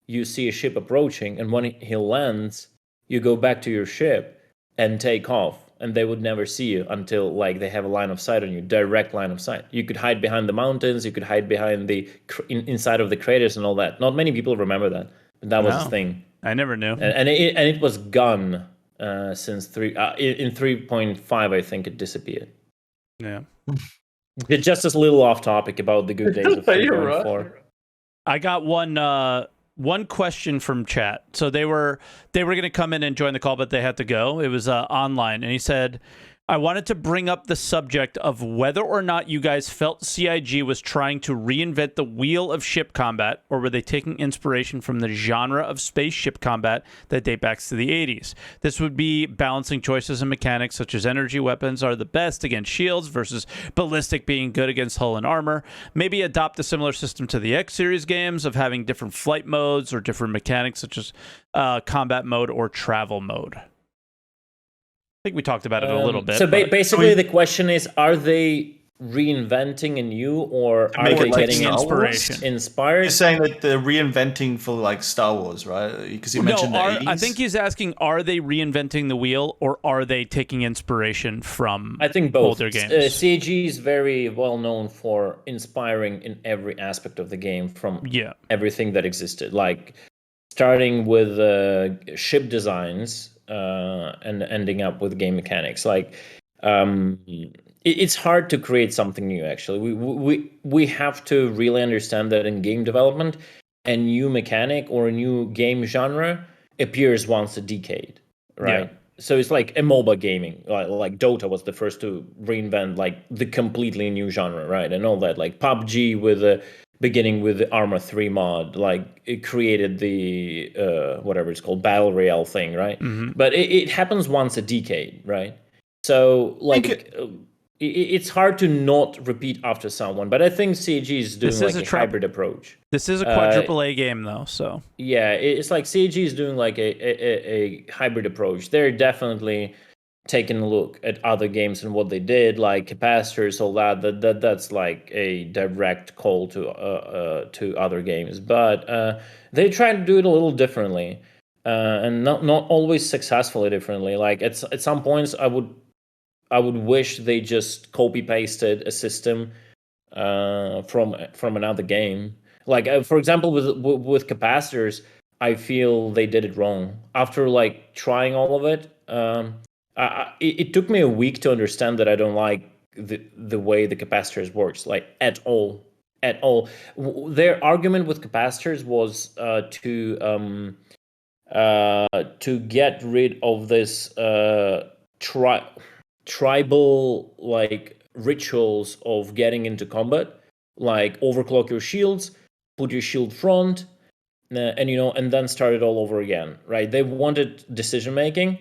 you see a ship approaching, and when he lands, you go back to your ship and take off, and they would never see you until like they have a line of sight on you, direct line of sight. You could hide behind the mountains, you could hide behind the inside of the craters and all that. Not many people remember that, but that was a thing. I never knew. And it was gone since in 3.5. I think it disappeared. Yeah. Just as little off topic about the good days of 3.4. Right. I got one question from chat. So they were going to come in and join the call, but they had to go. It was online, and he said, I wanted to bring up the subject of whether or not you guys felt CIG was trying to reinvent the wheel of ship combat, or were they taking inspiration from the genre of spaceship combat that date back to the 80s? This would be balancing choices and mechanics such as energy weapons are the best against shields versus ballistic being good against hull and armor. Maybe adopt a similar system to the X series games of having different flight modes or different mechanics such as combat mode or travel mode. I think we talked about it a little bit. So basically, the question is: are they reinventing a new, or are they getting inspired? You're saying that they're reinventing for like Star Wars, right? Because you mentioned the 80s. I think he's asking: are they reinventing the wheel, or are they taking inspiration from? I think both. Older games. CIG is very well known for inspiring in every aspect of the game from everything that existed, like starting with ship designs. And ending up with game mechanics. Like it's hard to create something new. Actually, we have to really understand that in game development, a new mechanic or a new game genre appears once a decade, right? Yeah. So it's like a MOBA gaming, like Dota was the first to reinvent like the completely new genre, right? And all that, like PUBG with beginning with the Arma 3 mod, like it created the whatever it's called, Battle Royale thing, right? Mm-hmm. But it happens once a decade, right? So like it's hard to not repeat after someone. But I think CIG is doing like a hybrid approach. This is a quadruple A game though, so yeah, it's like CIG is doing like a hybrid approach. They're definitely taking a look at other games and what they did, like capacitors, all that's like a direct call to other games. But they try to do it a little differently, and not always successfully differently. Like at some points, I would wish they just copy pasted a system from another game. Like for example, with capacitors, I feel they did it wrong after like trying all of it. It took me a week to understand that I don't like the way the capacitors works, like at all. Their argument with capacitors was to get rid of this tribal like rituals of getting into combat, like overclock your shields, put your shield front, and then start it all over again, right? They wanted decision making.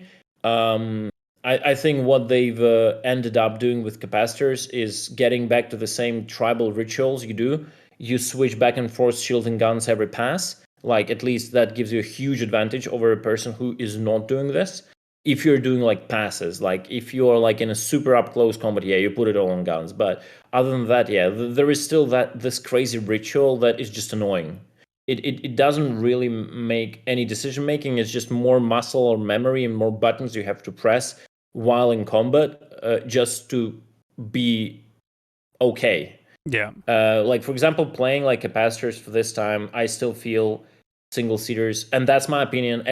I think what they've ended up doing with capacitors is getting back to the same tribal rituals you do. You switch back and forth shield and guns every pass. Like, at least that gives you a huge advantage over a person who is not doing this. If you're doing, like, passes, like, if you're, like, in a super up-close combat, yeah, you put it all on guns. But other than that, yeah, there is still this crazy ritual that is just annoying. it doesn't really make any decision making. It's just more muscle or memory and more buttons you have to press while in combat, just to be okay. Yeah. Like for example, playing like capacitors for this time, I still feel single seaters, and that's my opinion.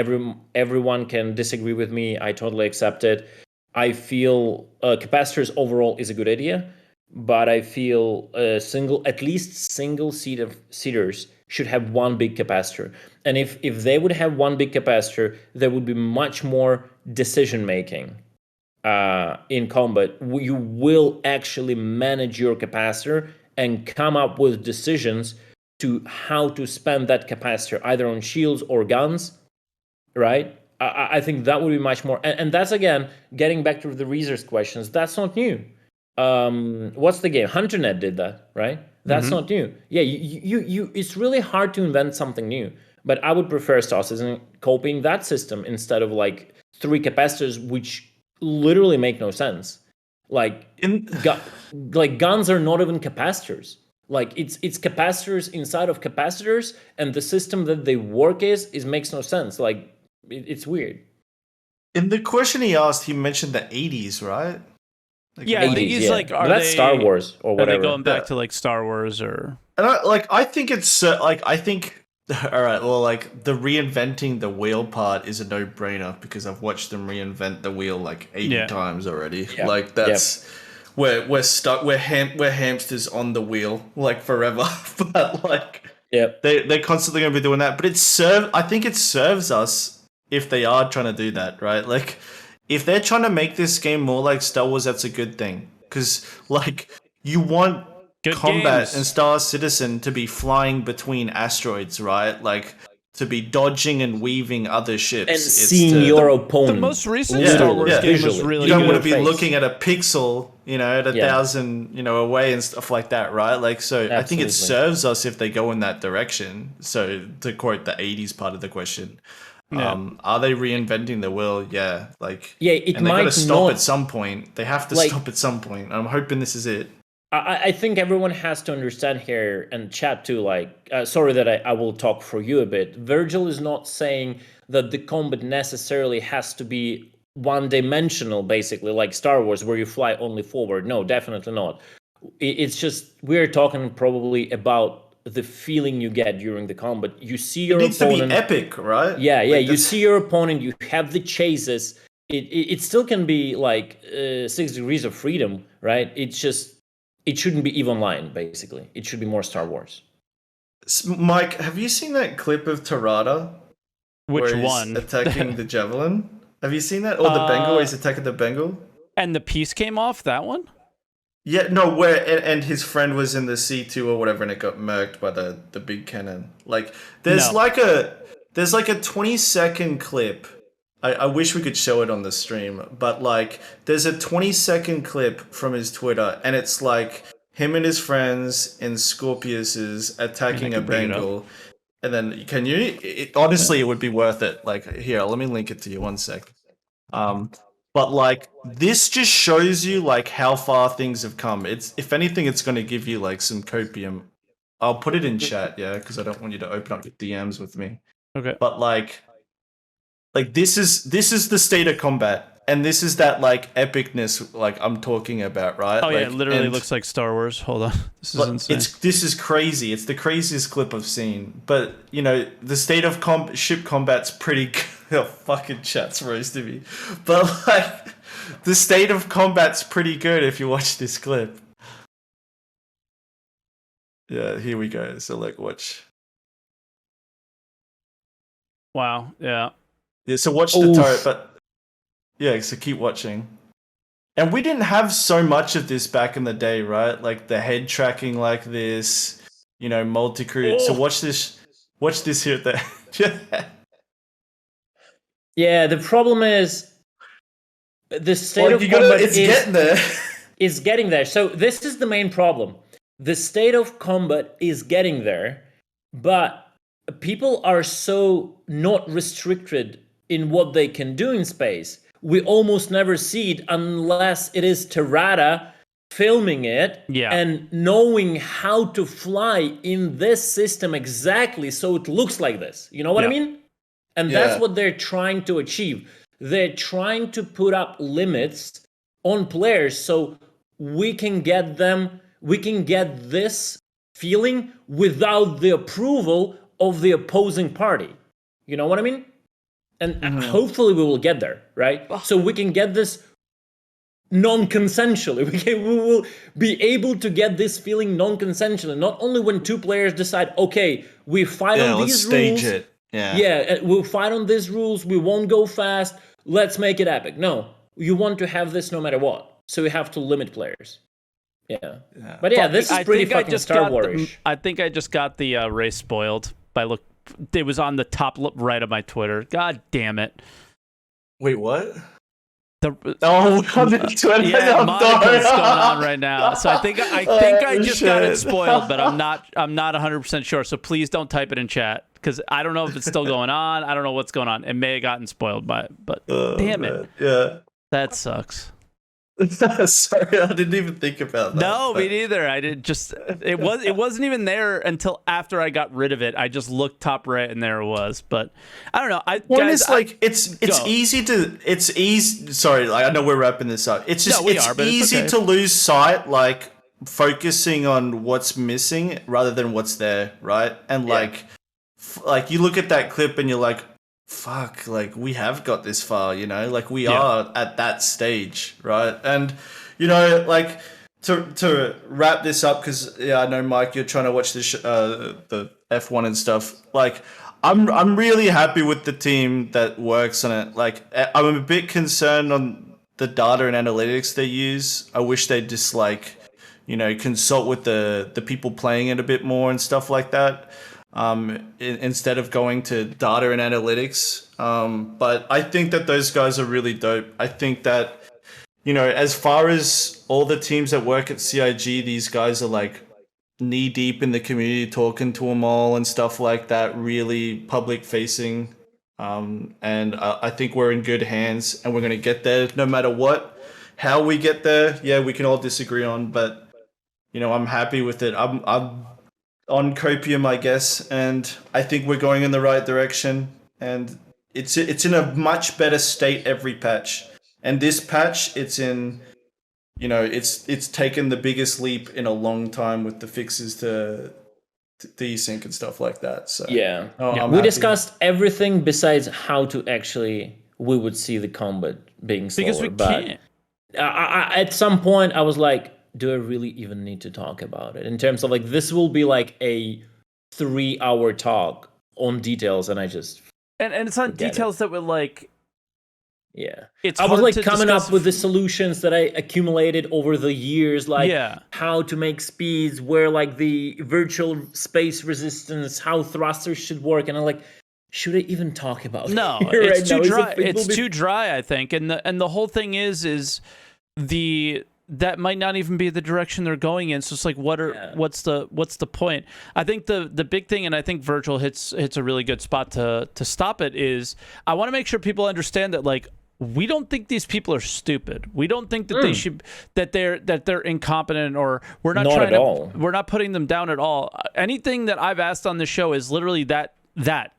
Everyone can disagree with me. I totally accept it. I feel capacitors overall is a good idea, but I feel at least single seaters should have one big capacitor. And if they would have one big capacitor, there would be much more decision making in combat. You will actually manage your capacitor and come up with decisions to how to spend that capacitor, either on shields or guns, right? I think that would be much more. And that's, again, getting back to the research questions, that's not new. What's the game? HunterNet did that, right? That's not new. Yeah, you it's really hard to invent something new. But I would prefer Star Citizen copying that system instead of like 3 capacitors, which literally make no sense. Like guns are not even capacitors. Like it's capacitors inside of capacitors, and the system that they work is makes no sense. Like it's weird. In the question he asked, he mentioned the 80s, right? Like yeah, 80s, yeah. Like, that's Star Wars or whatever. Are they going back to like Star Wars or? And I think it's I think all right. Well, like the reinventing the wheel part is a no-brainer because I've watched them reinvent the wheel like 80 times already. Yeah. Like that's we're stuck. We're hamsters on the wheel like forever. But like they're constantly going to be doing that. But I think it serves us if they are trying to do that, right? Like if they're trying to make this game more like Star Wars, that's a good thing because like you want good combat games in Star Citizen to be flying between asteroids, right? Like to be dodging and weaving other ships and seeing your opponent. The most recent Star Wars game was really. You don't good. want to be looking at a pixel, at 1,000, away and stuff like that, right? Like so, absolutely. I think it serves us if they go in that direction. So to quote the '80s part of the question. Are they reinventing the wheel? Yeah, like it and they might got to stop not, at some point. They have to stop at some point. I'm hoping this is it. I think everyone has to understand here, and chat too, like, sorry that I will talk for you a bit. Virgil is not saying that the combat necessarily has to be one-dimensional, basically, like Star Wars, where you fly only forward. No, definitely not. It's just, we're talking probably about the feeling you get during the combat. You see your opponent. It needs to be epic, right? Yeah, like you see your opponent, you have the chases. It still can be like 6 degrees of freedom, right? It's just, it shouldn't be even line, basically. It should be more Star Wars. Mike, have you seen that clip of Tarada? Which one? Attacking the Javelin? Have you seen that? Or the Bengal, he's attacking the Bengal? And the piece came off, that one? Yeah, no, where and his friend was in the C2 or whatever and it got murked by the big cannon. Like there's like a 20-second clip. I wish we could show it on the stream, but like there's a 20-second clip from his Twitter and it's like him and his friends in Scorpius's attacking a Bengal. And then can you honestly it would be worth it. Like here, let me link it to you 1 sec. But like this just shows you like how far things have come. It's if anything, it's going to give you like some copium. I'll put it in chat, because I don't want you to open up your DMs with me. Okay. But like this is the state of combat, and this is that like epicness like I'm talking about, right? Oh yeah, it literally looks like Star Wars. Hold on, this is insane. This is crazy. It's the craziest clip I've seen. But the state of ship combat's pretty. Oh, fucking chat's roasting me. But like the state of combat's pretty good if you watch this clip. Yeah, here we go. So like watch. Wow, yeah. Yeah, so watch the turret, but yeah, so keep watching. And we didn't have so much of this back in the day, right? Like the head tracking like this, multi-crew. So watch this here at the Yeah, the problem is the state of combat getting there. Is getting there. So this is the main problem. The state of combat is getting there, but people are so not restricted in what they can do in space. We almost never see it unless it is Terrata filming it Yeah. and knowing how to fly in this system exactly so it looks like this. You know what I Yeah. mean? And that's what they're trying to achieve. They're trying to put up limits on players so we can get this feeling without the approval of the opposing party. You know what I mean? And hopefully we will get there, right? So we can get this non-consensually. We will be able to get this feeling non-consensually. Not only when two players decide, okay, we fight on these stage rules. it. Yeah, we'll fight on these rules. We won't go fast. Let's make it epic. No, you want to have this no matter what. So you have to limit players. Yeah. But yeah, this is pretty fucking Star Wars-ish. I think I just got the race spoiled by look. It was on the top right of my Twitter. God damn it! Wait, what? On the Twitter. Yeah, Monica's going on right now. So I think I just got it spoiled, but I'm not 100% sure. So please don't type it in chat because I don't know if it's still going on. I don't know what's going on. It may have gotten spoiled by it, but damn it. Yeah. That sucks. Sorry, I didn't even think about that. No, me neither. I did just it wasn't even there until after I got rid of it. I just looked top right and there it was. But I don't know. It's easy. Sorry, I know we're wrapping this up. It's just easy to lose sight, like focusing on what's missing rather than what's there, right? And like you look at that clip and you're like, fuck, like we have got this far, you know, like we are at that stage, right? And you know, like to wrap this up, because I know Mike, you're trying to watch the F1 and stuff. Like I'm really happy with the team that works on it. Like I'm a bit concerned on the data and analytics they use. I wish they'd just like, you know, consult with the people playing it a bit more and stuff like that. Instead of going to data and analytics. But I think that those guys are really dope. I think that, you know, as far as all the teams that work at CIG, these guys are like knee deep in the community, talking to them all and stuff like that, really public facing. And I think we're in good hands and we're going to get there no matter what. How we get there, we can all disagree on, but, you know, I'm happy with it. I'm on copium, I guess, and I think we're going in the right direction, and it's in a much better state every patch. And this patch, it's in, you know, it's taken the biggest leap in a long time with the fixes to desync and stuff like that. So we discussed everything besides how to actually we would see the combat being slower. Because we can't. I, at some point, I was like, do I really even need to talk about it? In terms of like, this will be like a 3-hour talk on details, and I just and it's on details that were like, I was like coming up with the solutions that I accumulated over the years, like how to make speeds, where like the virtual space resistance, how thrusters should work, and I'm like, should I even talk about it? No, it's too dry. It's too dry, I think, and the whole thing is that might not even be the direction they're going in. So it's like, what's the point? I think the big thing, and I think Virgil hits a really good spot to stop it, is I want to make sure people understand that, like, we don't think these people are stupid. We don't think that they're incompetent, or we're not trying to. We're not putting them down at all. Anything that I've asked on this show is literally that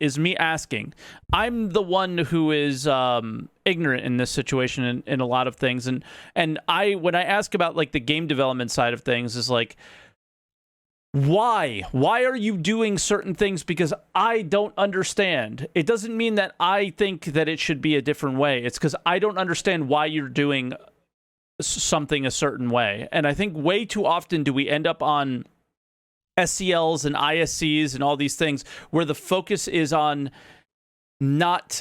is me asking. I'm the one who is ignorant in this situation in a lot of things, and when I ask about like the game development side of things, is like, why are you doing certain things? Because I don't understand. It doesn't mean that I think that it should be a different way. It's because I don't understand why you're doing something a certain way. And I think way too often do we end up on SCLs and ISCs and all these things where the focus is on not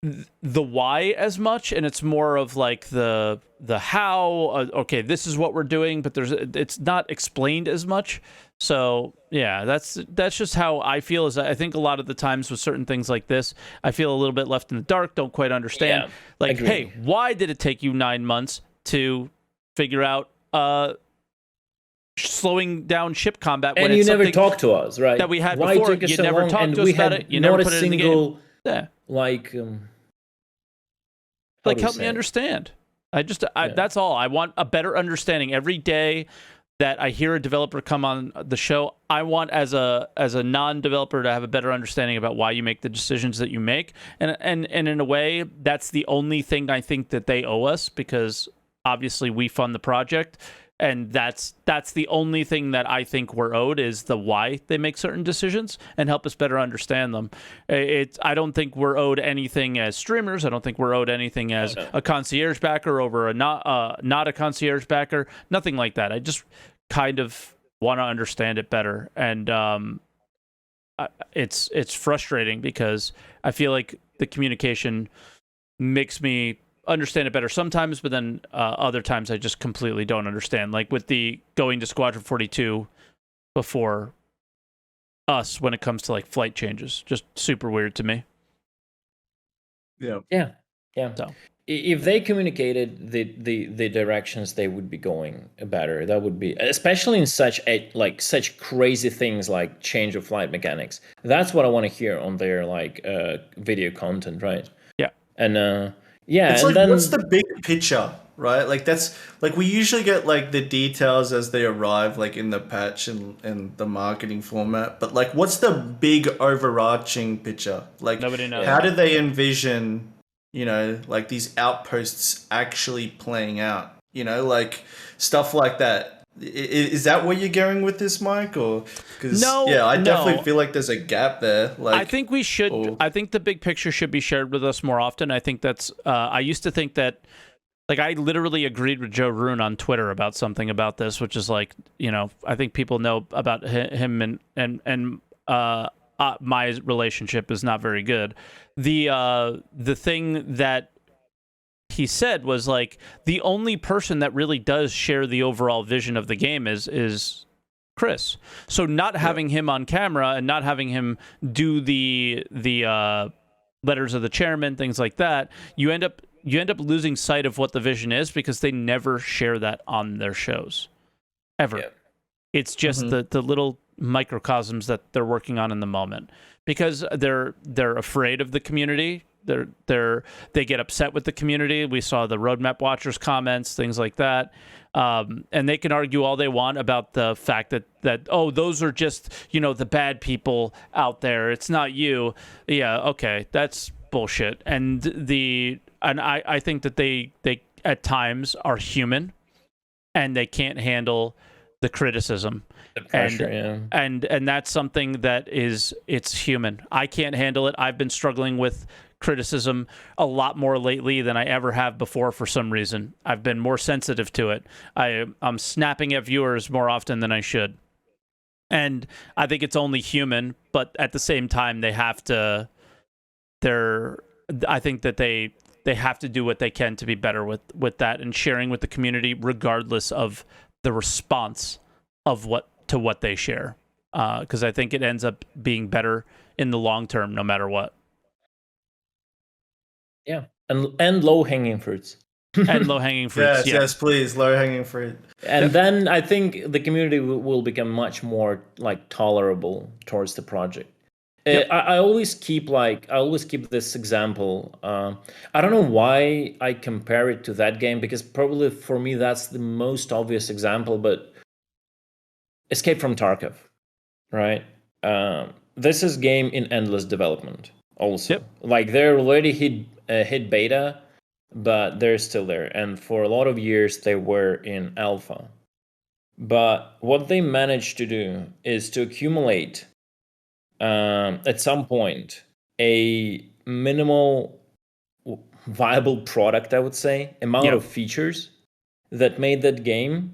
the why as much, and it's more of like the how. Okay, this is what we're doing, but it's not explained as much. So yeah, that's just how I feel. Is I think a lot of the times with certain things like this, I feel a little bit left in the dark. Don't quite understand. Like, hey, why did it take you 9 months to figure out slowing down ship combat? And you never talked to us, right? That we had before. You never talked to us about it. You never put it in the game. Yeah. Like help me understand. That's all. I want a better understanding every day that I hear a developer come on the show. I want as a non-developer to have a better understanding about why you make the decisions that you make. And in a way, that's the only thing I think that they owe us, because obviously we fund the project. And that's the only thing that I think we're owed, is the why they make certain decisions and help us better understand them. I don't think we're owed anything as streamers. I don't think we're owed anything as a concierge backer over a not a concierge backer. Nothing like that. I just kind of want to understand it better, and it's frustrating because I feel like the communication makes me understand it better sometimes, but then other times I just completely don't understand. Like with the going to Squadron 42 before us when it comes to like flight changes, just super weird to me. Yeah. So if they communicated the directions they would be going better, that would be, especially in such crazy things like change of flight mechanics. That's what I want to hear on their video content, right? Yeah. And it's and like, what's the big picture, right? Like, that's like, we usually get like the details as they arrive, like in the patch and the marketing format. But like, what's the big overarching picture? Like, nobody knows. How do they envision, like these outposts actually playing out? Like stuff like that. Is that where you're going with this, Mike? Or because I definitely feel like there's a gap there. Like, I think we should. I think the big picture should be shared with us more often. I think that's. I used to think that. Like, I literally agreed with Joe Rune on Twitter about something about this, which is like, I think people know about him and my relationship is not very good. The thing that he said was like, the only person that really does share the overall vision of the game is Chris. So not having him on camera and not having him do the letters of the chairman, things like that, you end up losing sight of what the vision is, because they never share that on their shows ever. Yeah. It's just the little microcosms that they're working on in the moment, because they're afraid of the community. They get upset with the community. We saw the Roadmap Watchers comments, things like that. And they can argue all they want about the fact that those are just, the bad people out there. It's not you. Yeah, okay, that's bullshit. And I think that they at times are human, and they can't handle the criticism. The pressure, and that's something that it's human. I can't handle it. I've been struggling with criticism a lot more lately than I ever have before. For some reason, I've been more sensitive to it. I'm snapping at viewers more often than I should, and I think it's only human. But at the same time, they have to. I think that they have to do what they can to be better with that and sharing with the community, regardless of the response of what they share. Because I think it ends up being better in the long term, no matter what. Yeah, and low hanging fruits. And low hanging fruits. Yes, please, low hanging fruit. And then I think the community will become much more tolerable towards the project. I always keep this example. I don't know why I compare it to that game, because probably for me that's the most obvious example. But Escape from Tarkov, right? This is game in endless development. Also, they're already hit beta, but they're still there. And for a lot of years they were in alpha. But what they managed to do is to accumulate, at some point, a minimal viable product, I would say, amount of features that made that game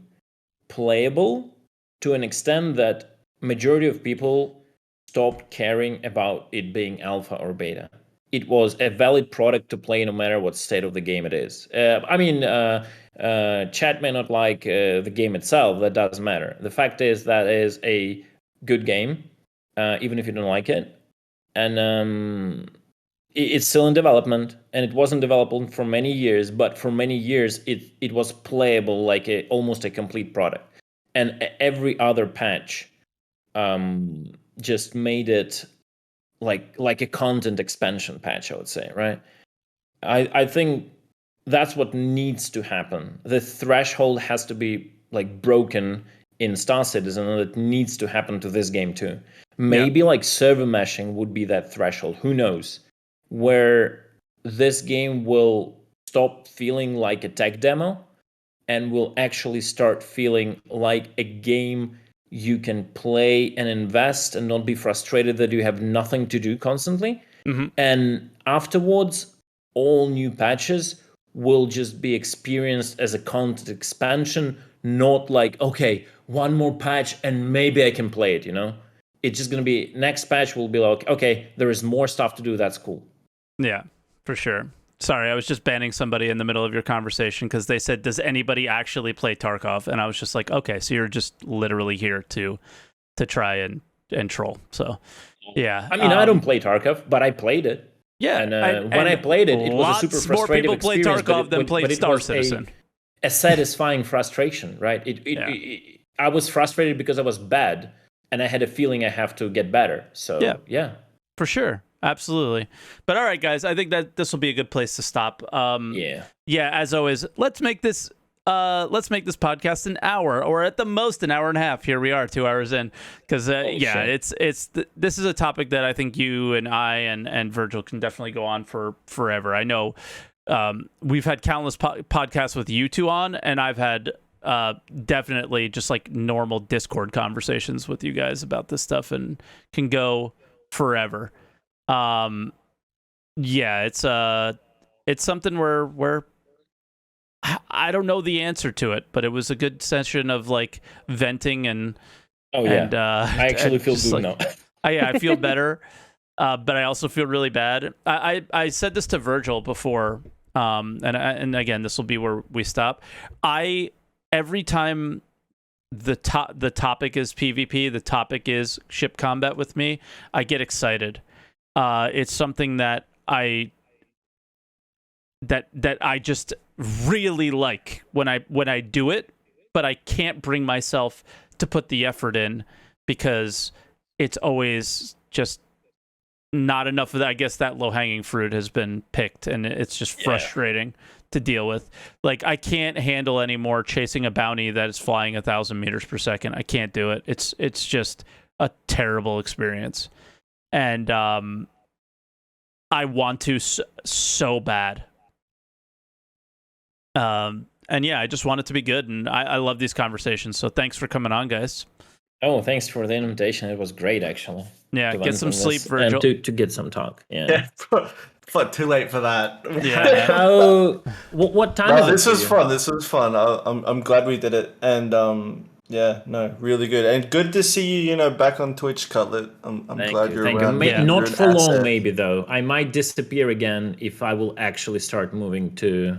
playable to an extent that majority of people stopped caring about it being alpha or beta. It was a valid product to play no matter what state of the game it is. Chat may not like the game itself. That doesn't matter. The fact is that it is a good game, even if you don't like it. And it's still in development, and it wasn't developed for many years, but for many years it was playable like almost a complete product. And every other patch just made it like a content expansion patch, I would say, right? I think that's what needs to happen. The threshold has to be like broken in Star Citizen, and it needs to happen to this game too. Maybe like server meshing would be that threshold. Who knows? Where this game will stop feeling like a tech demo and will actually start feeling like a game you can play and invest and not be frustrated that you have nothing to do constantly. And afterwards, all new patches will just be experienced as a content expansion, not like, okay, one more patch and maybe I can play it, you know? It's just going to be, next patch will be like, okay, there is more stuff to do, that's cool. Yeah, for sure. Sorry, I was just banning somebody in the middle of your conversation because they said, does anybody actually play Tarkov? And I was just like, okay, so you're just literally here to try and troll. So, yeah. I mean, I don't play Tarkov, but I played it. Yeah. And when I played it, it was a super frustrating experience. More people play Tarkov than play Star Citizen. A satisfying frustration, right? I was frustrated because I was bad, and I had a feeling I have to get better. So, yeah. For sure. Absolutely. But all right, guys, I think that this will be a good place to stop. Yeah, as always, let's make this podcast an hour, or at the most an hour and a half. Here we are, 2 hours in, because this is a topic that I think you and I and Virgil can definitely go on for forever. I know we've had countless podcasts with you two on, and I've had definitely just like normal Discord conversations with you guys about this stuff, and can go forever. It's something where I don't know the answer to it, but it was a good session of like venting and I actually feel good now. I feel better, but I also feel really bad. I said this to Virgil before, and again, this will be where we stop. Every time the topic is PvP, the topic is ship combat with me, I get excited. It's something that I just really like when I do it, but I can't bring myself to put the effort in because it's always just not enough of that. I guess that low-hanging fruit has been picked, and it's just frustrating to deal with. Like, I can't handle anymore chasing a bounty that is flying 1,000 meters per second. I can't do it. It's just a terrible experience. And I want to so bad. And yeah, I just want it to be good, and I love these conversations. So thanks for coming on, guys. Oh, thanks for the invitation. It was great, actually. Yeah, get some sleep, Virgil. And to get some talk. Yeah. But too late for that. Yeah. What time is it? This was fun. This was fun. I'm glad we did it. And really good. And good to see you, back on Twitch, Cutlet. I'm glad you're around. Not for long, maybe, though. I might disappear again if I will actually start moving to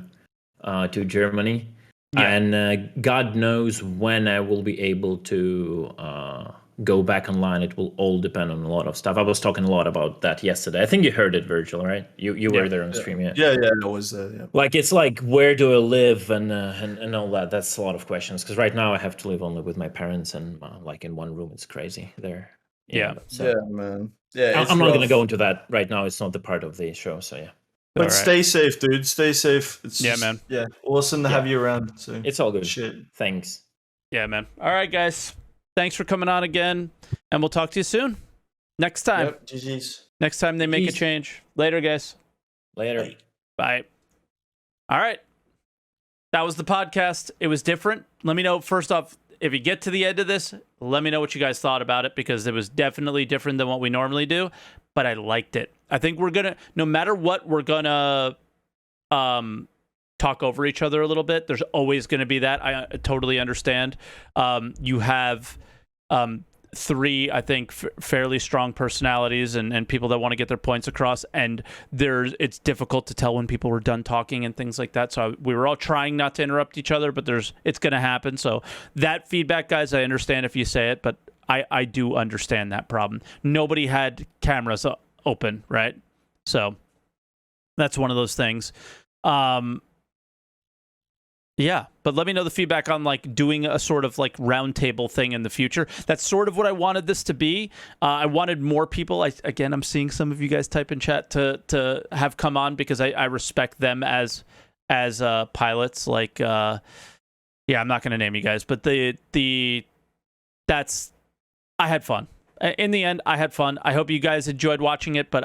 Germany. Yeah. And God knows when I will be able to go back online. It will all depend on a lot of stuff. I was talking a lot about that yesterday. I think you heard it, Virgil, right? You were there on stream, yeah. Yeah, I was there. Yeah. Like, it's like, where do I live and all that. That's a lot of questions, because right now I have to live only with my parents and like in one room. It's crazy there. Yeah, man. Yeah, I'm not going to go into that right now. It's not the part of the show. So yeah. But stay safe, dude. Stay safe. It's man. Yeah, awesome to have you around. So it's all good. Shit. Thanks. Yeah, man. All right, guys. Thanks for coming on again, and we'll talk to you soon. Next time. Yep, GG's. Next time they make a change. Later, guys. Later. Bye. All right. That was the podcast. It was different. Let me know, first off, if you get to the end of this, let me know what you guys thought about it, because it was definitely different than what we normally do, but I liked it. I think we're going to, no matter what, we're going to talk over each other a little bit. There's always going to be that. I totally understand. You have three, I think, fairly strong personalities and people that want to get their points across, and it's difficult to tell when people were done talking and things like that. So we were all trying not to interrupt each other, but it's going to happen. So that feedback, guys, I understand if you say it, but I do understand that problem. Nobody had cameras open, right? So that's one of those things. Yeah, but let me know the feedback on like doing a sort of like roundtable thing in the future. That's sort of what I wanted this to be. I wanted more people. I'm seeing some of you guys type in chat to have come on, because I respect them as as pilots. Like, I'm not going to name you guys, but I had fun. In the end, I had fun. I hope you guys enjoyed watching it, but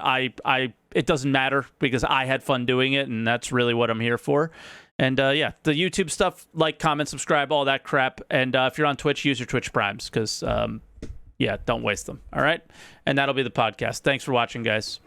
it doesn't matter because I had fun doing it, and that's really what I'm here for. And the YouTube stuff, like, comment, subscribe, all that crap. And if you're on Twitch, use your Twitch Primes because, don't waste them. All right? And that'll be the podcast. Thanks for watching, guys.